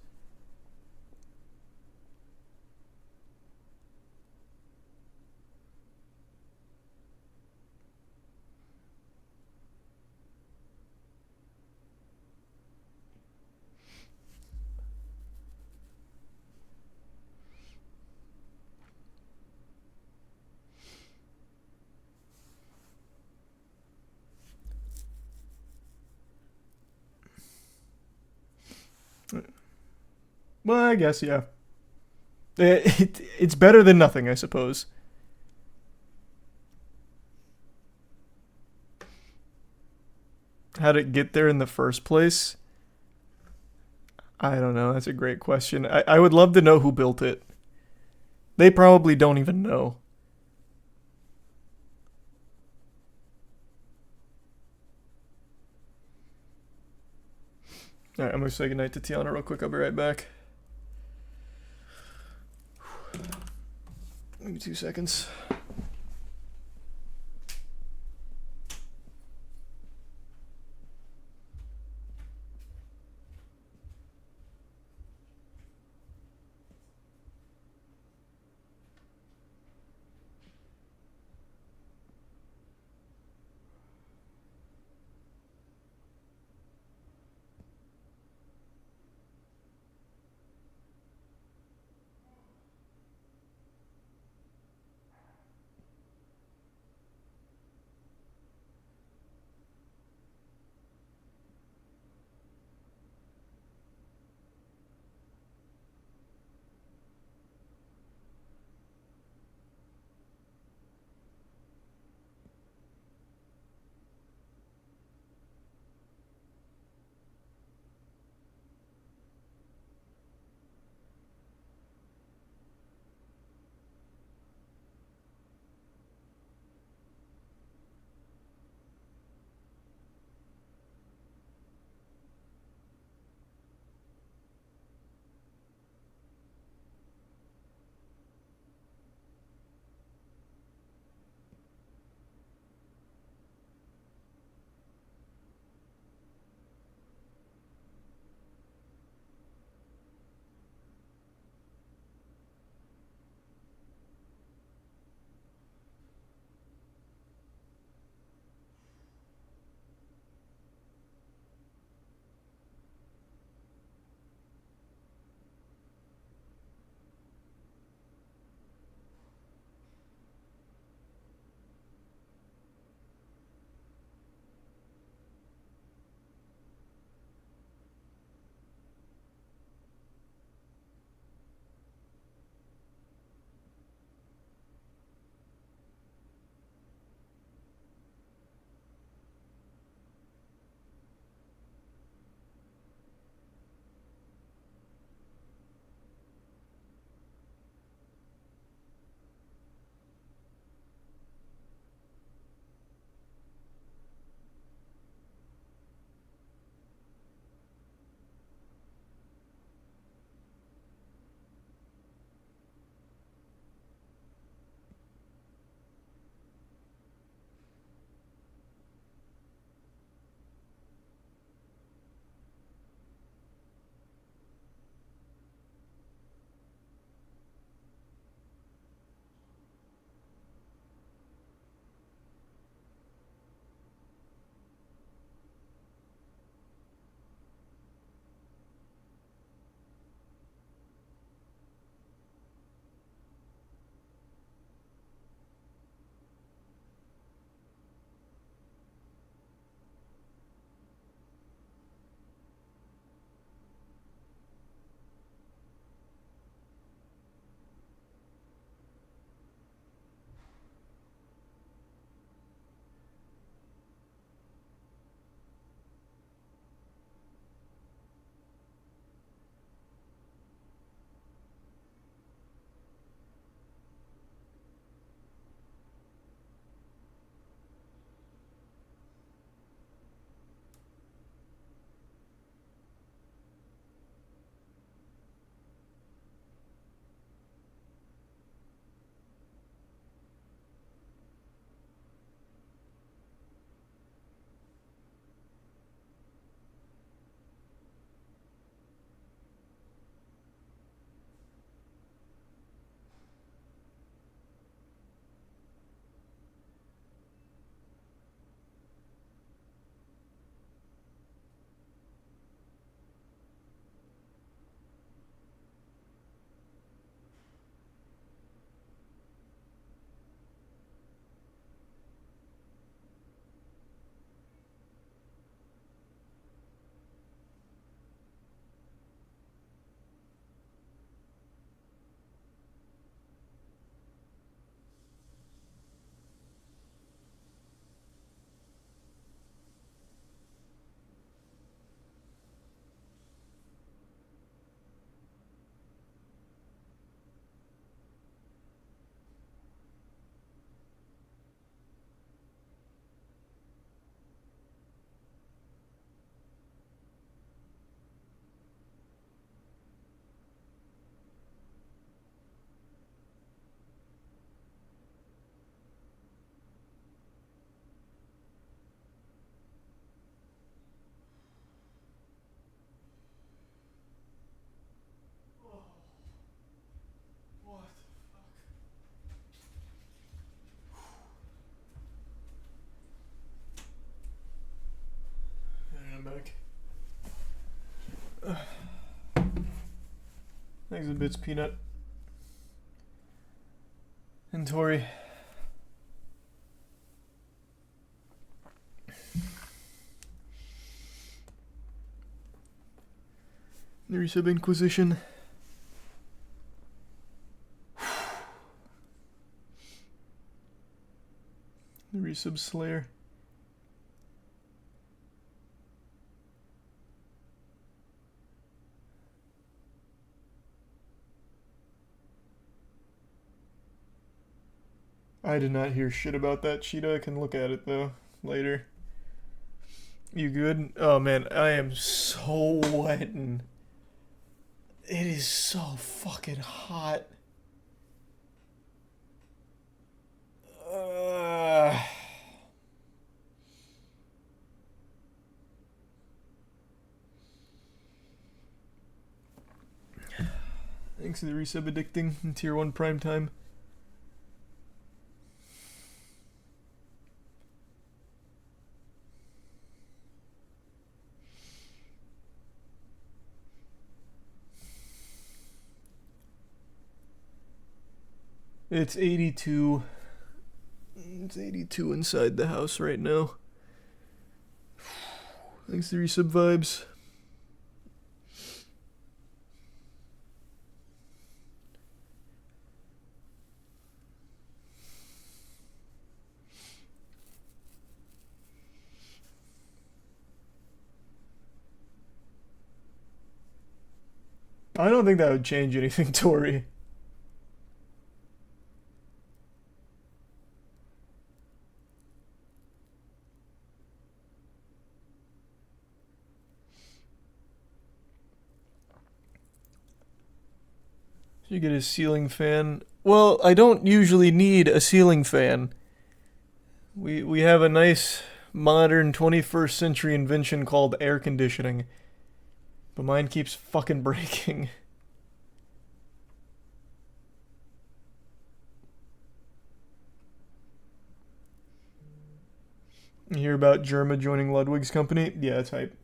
Well, I guess, yeah. It's better than nothing, I suppose. How'd it get there in the first place? I don't know. That's a great question. I would love to know who built it. They probably don't even know. Alright, I'm gonna say goodnight to Tiana real quick. I'll be right back. Give me 2 seconds. Thanks a bits, Peanut. And Tori. The resub Inquisition. The resub Slayer. I did not hear shit about that, Cheetah. I can look at it, though, later. You good? Oh, man, I am sweating. It is so fucking hot. Thanks to the resub addicting in Tier 1 prime time. It's 82. It's 82 inside the house right now. Thanks to resub vibes. I don't think that would change anything, Tori. You get a ceiling fan. Well, I don't usually need a ceiling fan. We have a nice modern 21st century invention called air conditioning. But mine keeps fucking breaking. You hear about Germa joining Ludwig's company? Yeah, it's hype.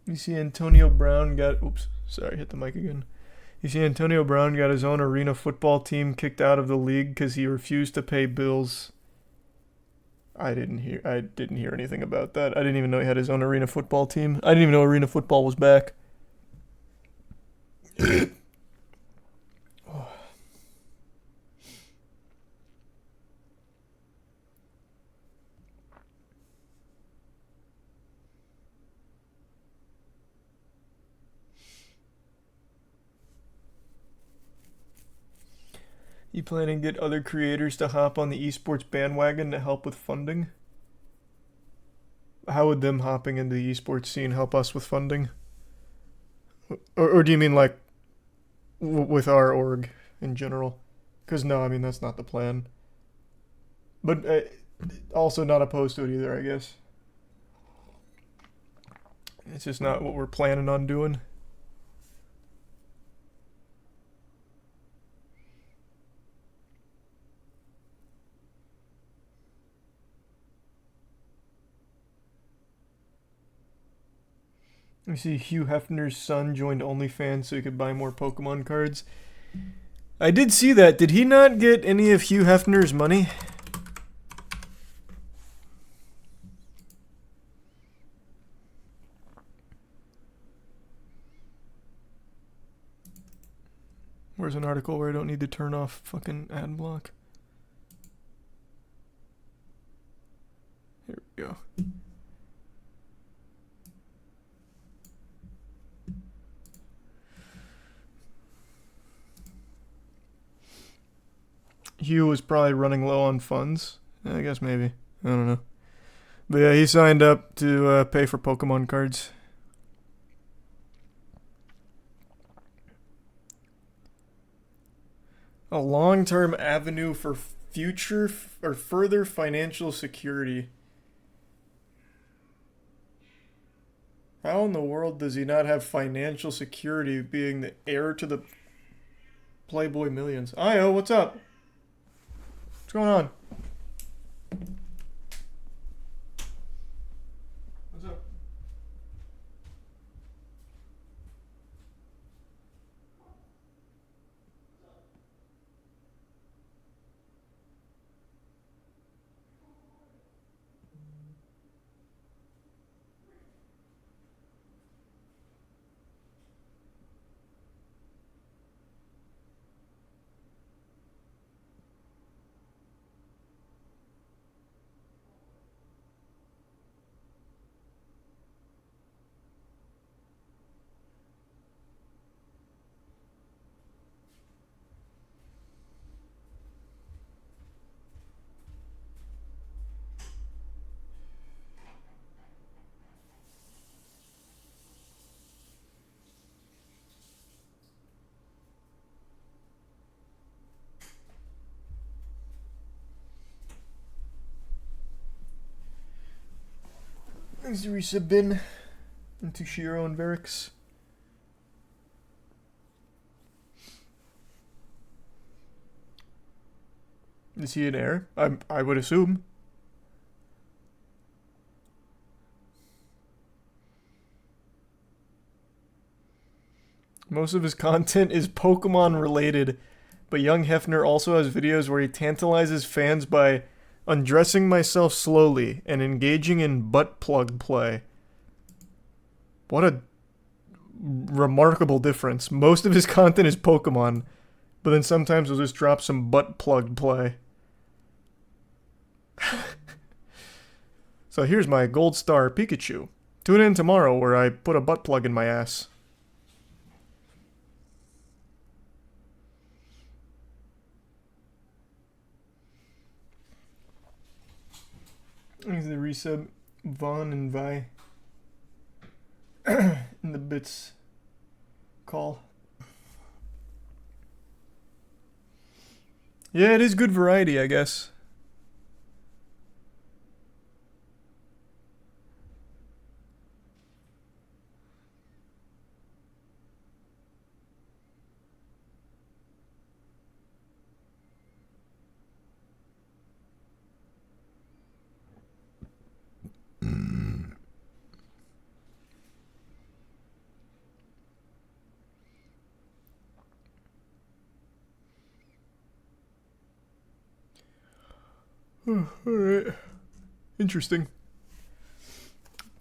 You see Antonio Brown got... Oops, sorry, hit the mic again. You see Antonio Brown got his own arena football team kicked out of the league because he refused to pay bills. I didn't hear anything about that. I didn't even know he had his own arena football team. I didn't even know arena football was back. You planning to get other creators to hop on the esports bandwagon to help with funding? How would them hopping into the esports scene help us with funding? Or do you mean like with our org in general? Because no, I mean that's not the plan. But also not opposed to it either, I guess. It's just not what we're planning on doing. You see Hugh Hefner's son joined Onlyfans so he could buy more Pokemon cards. I did see that. Did he not get any of Hugh Hefner's money? Where's an article where I don't need to turn off fucking ad block? Here we go. Hugh was probably running low on funds. I guess maybe. I don't know. But yeah, he signed up to pay for Pokemon cards. A long-term avenue for future or further financial security. How in the world does he not have financial security being the heir to the Playboy Millions? Io, what's up? What's going on? What's up? Thanks, Risa Bin. And Tushiro and Varix. Is he an heir? I would assume. Most of his content is Pokemon related, but young Hefner also has videos where he tantalizes fans by undressing myself slowly and engaging in butt plug play. What a remarkable difference. Most of his content is Pokemon, but then sometimes he'll just drop some butt plug play. So here's my gold star Pikachu. Tune in tomorrow where I put a butt plug in my ass. There's the resub Vaughn and Vi in the bits call. Yeah, it is good variety, I guess. Alright. Interesting.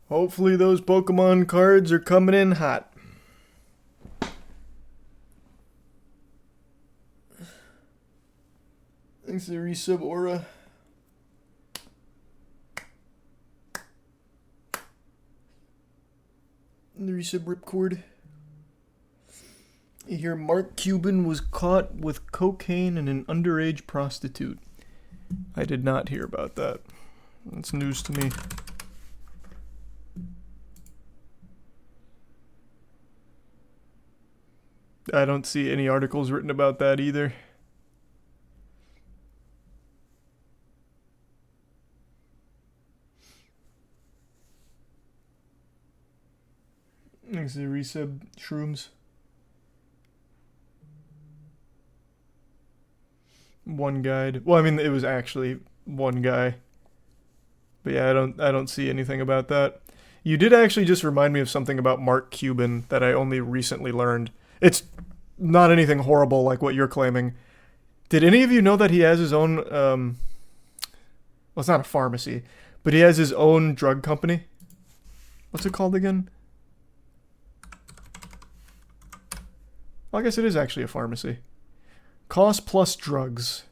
Hopefully those Pokemon cards are coming in hot. Thanks to resub Aura. The resub Ripcord. You hear Mark Cuban was caught with cocaine and an underage prostitute. I did not hear about that. That's news to me. I don't see any articles written about that either. Thanks to resub Shrooms. One guide. Well, I mean, it was actually one guy. But yeah, I don't see anything about that. You did actually just remind me of something about Mark Cuban that I only recently learned. It's not anything horrible like what you're claiming. Did any of you know that he has his own, well, it's not a pharmacy, but he has his own drug company? What's it called again? Well, I guess it is actually a pharmacy. Cost Plus Drugs.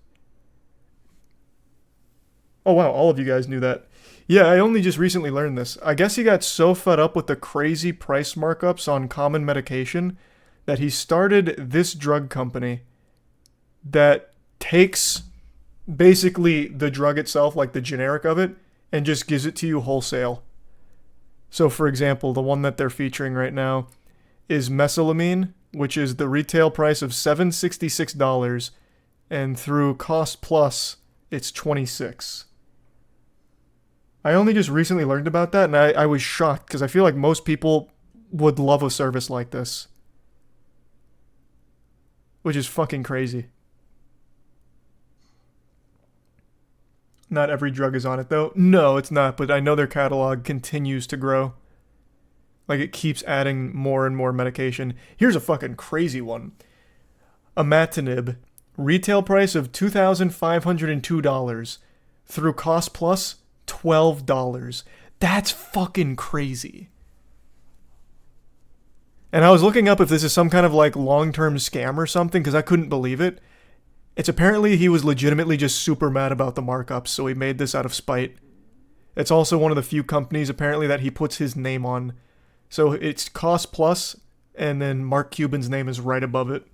Oh wow, all of you guys knew that. Yeah, I only just recently learned this. I guess he got so fed up with the crazy price markups on common medication that he started this drug company that takes basically the drug itself, like the generic of it, and just gives it to you wholesale. So for example, the one that they're featuring right now is mesalamine, which is the retail price of $766, And through Cost Plus, it's $26. I only just recently learned about that, and I was shocked because I feel like most people would love a service like this. Which is fucking crazy. Not every drug is on it, though. No, it's not, but I know their catalog continues to grow. Like, it keeps adding more and more medication. Here's a fucking crazy one. Imatinib, retail price of $2,502. Through Cost Plus, $12. That's fucking crazy. And I was looking up if this is some kind of like long-term scam or something because I couldn't believe it. It's apparently he was legitimately just super mad about the markups, so he made this out of spite. It's also one of the few companies apparently that he puts his name on. So it's Cost Plus, and then Mark Cuban's name is right above it.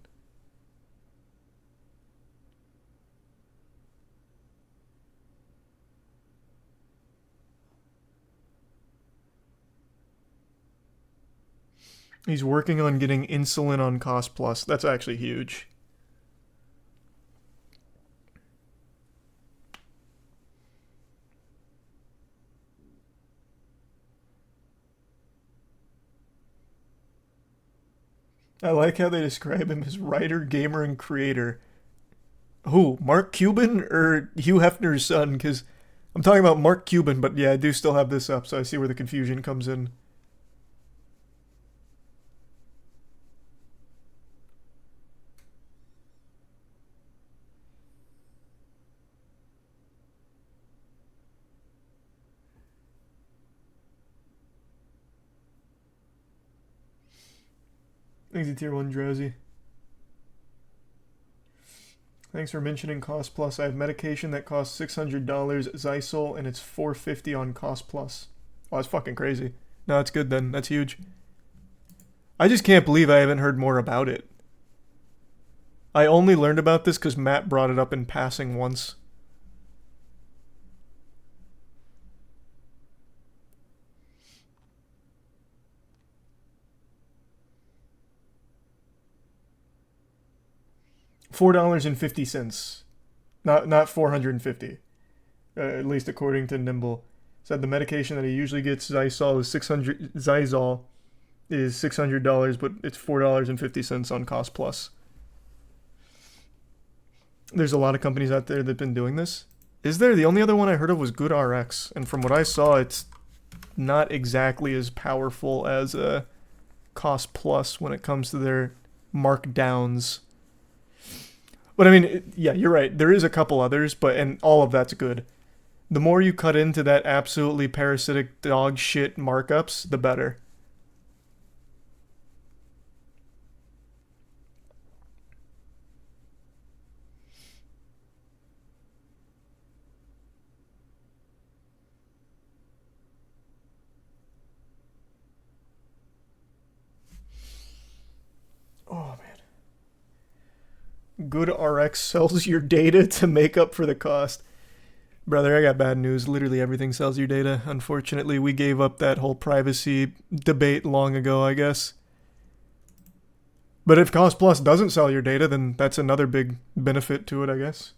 He's working on getting insulin on Cost Plus. That's actually huge. I like how they describe him as writer, gamer, and creator. Who? Mark Cuban or Hugh Hefner's son? Because I'm talking about Mark Cuban, but yeah, I do still have this up, so I see where the confusion comes in. Thanks, Tier 1 Drowsy. Thanks for mentioning Cost Plus. I have medication that costs $600 Zysol, and it's $450 on Cost Plus. Oh, that's fucking crazy. No, that's good then. That's huge. I just can't believe I haven't heard more about it. I only learned about this because Matt brought it up in passing once. $4.50. Not 450. At least according to Nimble. Said the medication that he usually gets, Zysol is $600, but it's $4.50 on Cost Plus. There's a lot of companies out there that have been doing this. Is there? The only other one I heard of was GoodRx, and from what I saw, it's not exactly as powerful as Cost Plus when it comes to their markdowns. But I mean, yeah, you're right. There is a couple others, and all of that's good. The more you cut into that absolutely parasitic dog shit markups, the better. Oh, man. GoodRx sells your data to make up for the cost. Brother, I got bad news. Literally everything sells your data. Unfortunately, we gave up that whole privacy debate long ago, I guess. But if Cost Plus doesn't sell your data, then that's another big benefit to it, I guess.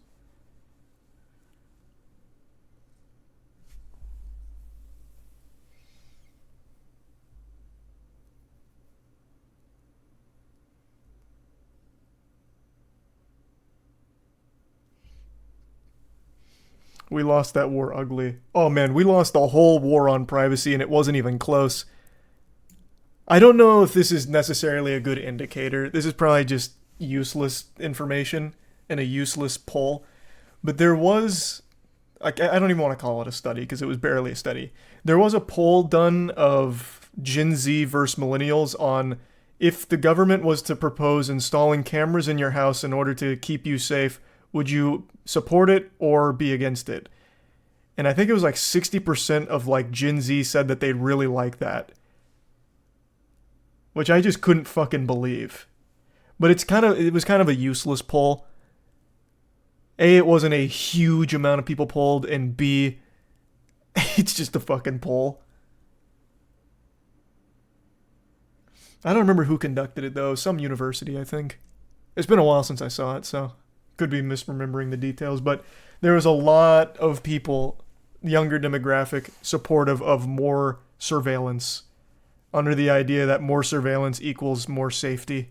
We lost that war ugly. Oh man, we lost the whole war on privacy and it wasn't even close. I don't know if this is necessarily a good indicator. This is probably just useless information and a useless poll. But there was... I don't even want to call it a study because it was barely a study. There was a poll done of Gen Z versus millennials on if the government was to propose installing cameras in your house in order to keep you safe, would you support it or be against it? And I think it was like 60% of like Gen Z said that they'd really like that. Which I just couldn't fucking believe. But it was kind of a useless poll. A, it wasn't a huge amount of people polled, and B, it's just a fucking poll. I don't remember who conducted it though. Some university, I think. It's been a while since I saw it, so Could be misremembering the details, but there was a lot of people, younger demographic, supportive of more surveillance, under the idea that more surveillance equals more safety.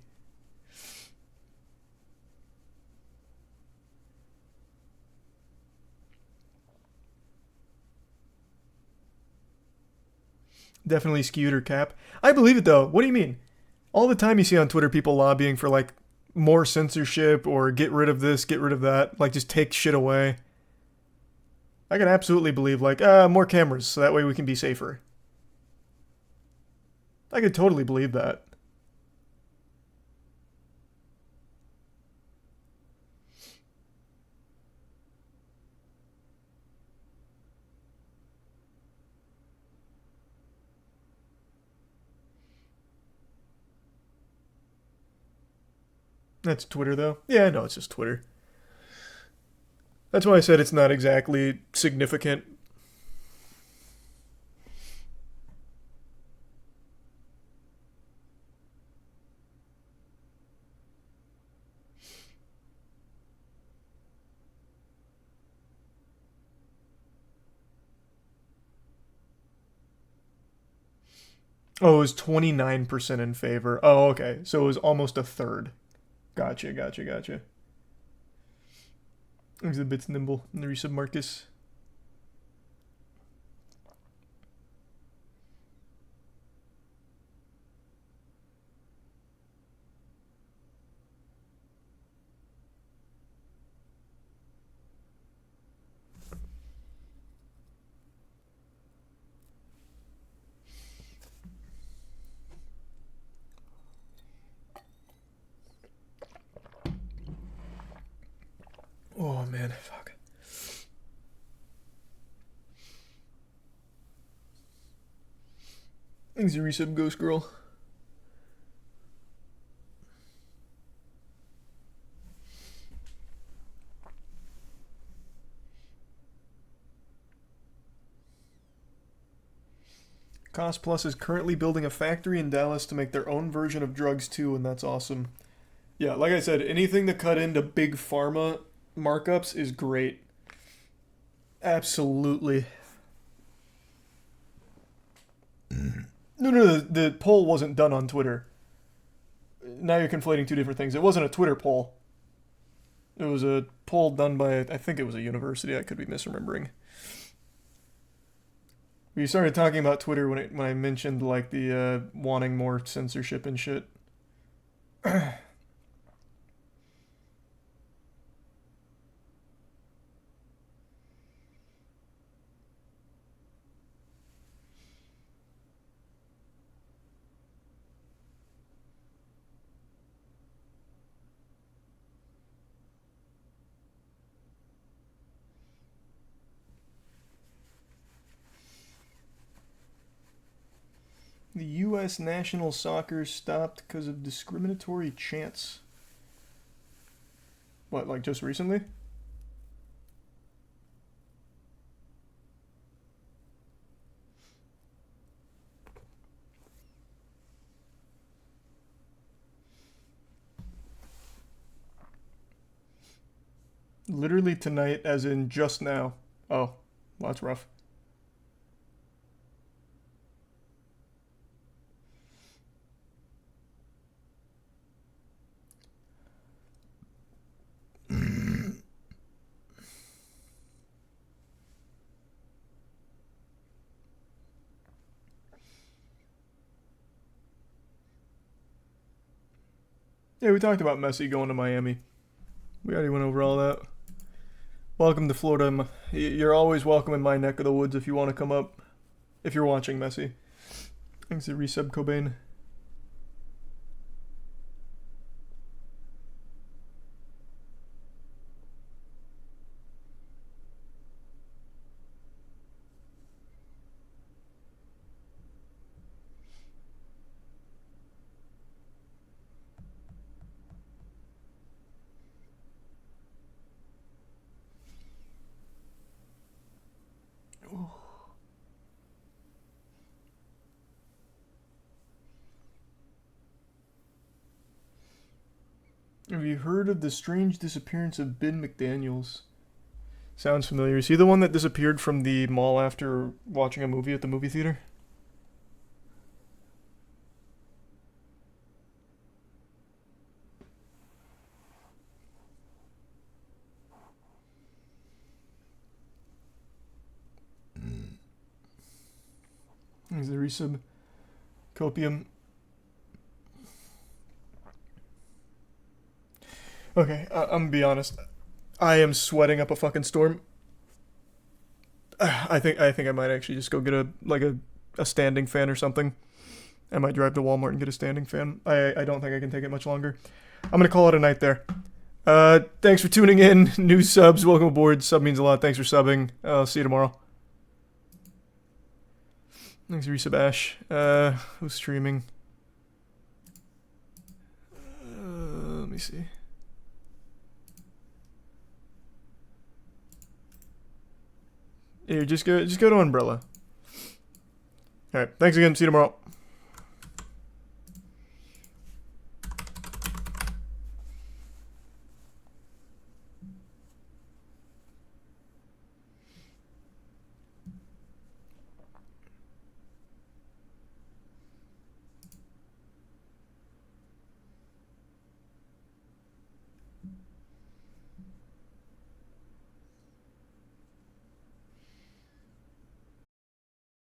Definitely skewed or cap. I believe it though. What do you mean? All the time you see on Twitter people lobbying for like more censorship or get rid of this, get rid of that, like just take shit away. I can absolutely believe like, more cameras so that way we can be safer. I could totally believe that. That's Twitter, though. Yeah, no, it's just Twitter. That's why I said it's not exactly significant. Oh, it was 29% in favor. Oh, okay. So it was almost a third. Gotcha. Exhibits nimble in the resub Marcus. Oh man, fuck. Thanks a resub, Ghost Girl. Cost Plus is currently building a factory in Dallas to make their own version of drugs too, and that's awesome. Yeah, like I said, anything to cut into big pharma markups is great. Absolutely. No, the poll wasn't done on Twitter. Now you're conflating two different things. It wasn't a Twitter poll. It was a poll done by, I think it was a university. I could be misremembering. We started talking about Twitter when I mentioned like the wanting more censorship and shit. The U.S. national soccer stopped because of discriminatory chants. What, like just recently? Literally tonight, as in just now. Oh, well, that's rough. Yeah, we talked about Messi going to Miami. We already went over all that. Welcome to Florida. You're always welcome in my neck of the woods if you want to come up. If you're watching Messi. Thanks to resub Cobain. Have you heard of the strange disappearance of Ben McDaniels? Sounds familiar. Is he the one that disappeared from the mall after watching a movie at the movie theater? Is the resub copium? Okay, I'm gonna be honest. I am sweating up a fucking storm. I think I might actually just go get a standing fan or something. I might drive to Walmart and get a standing fan. I don't think I can take it much longer. I'm gonna call it a night there. Thanks for tuning in. New subs, welcome aboard. Sub means a lot. Thanks for subbing. I'll see you tomorrow. Thanks, Resub Ash. Who's streaming? Let me see. Here, just go to Umbrella. Alright, thanks again. See you tomorrow.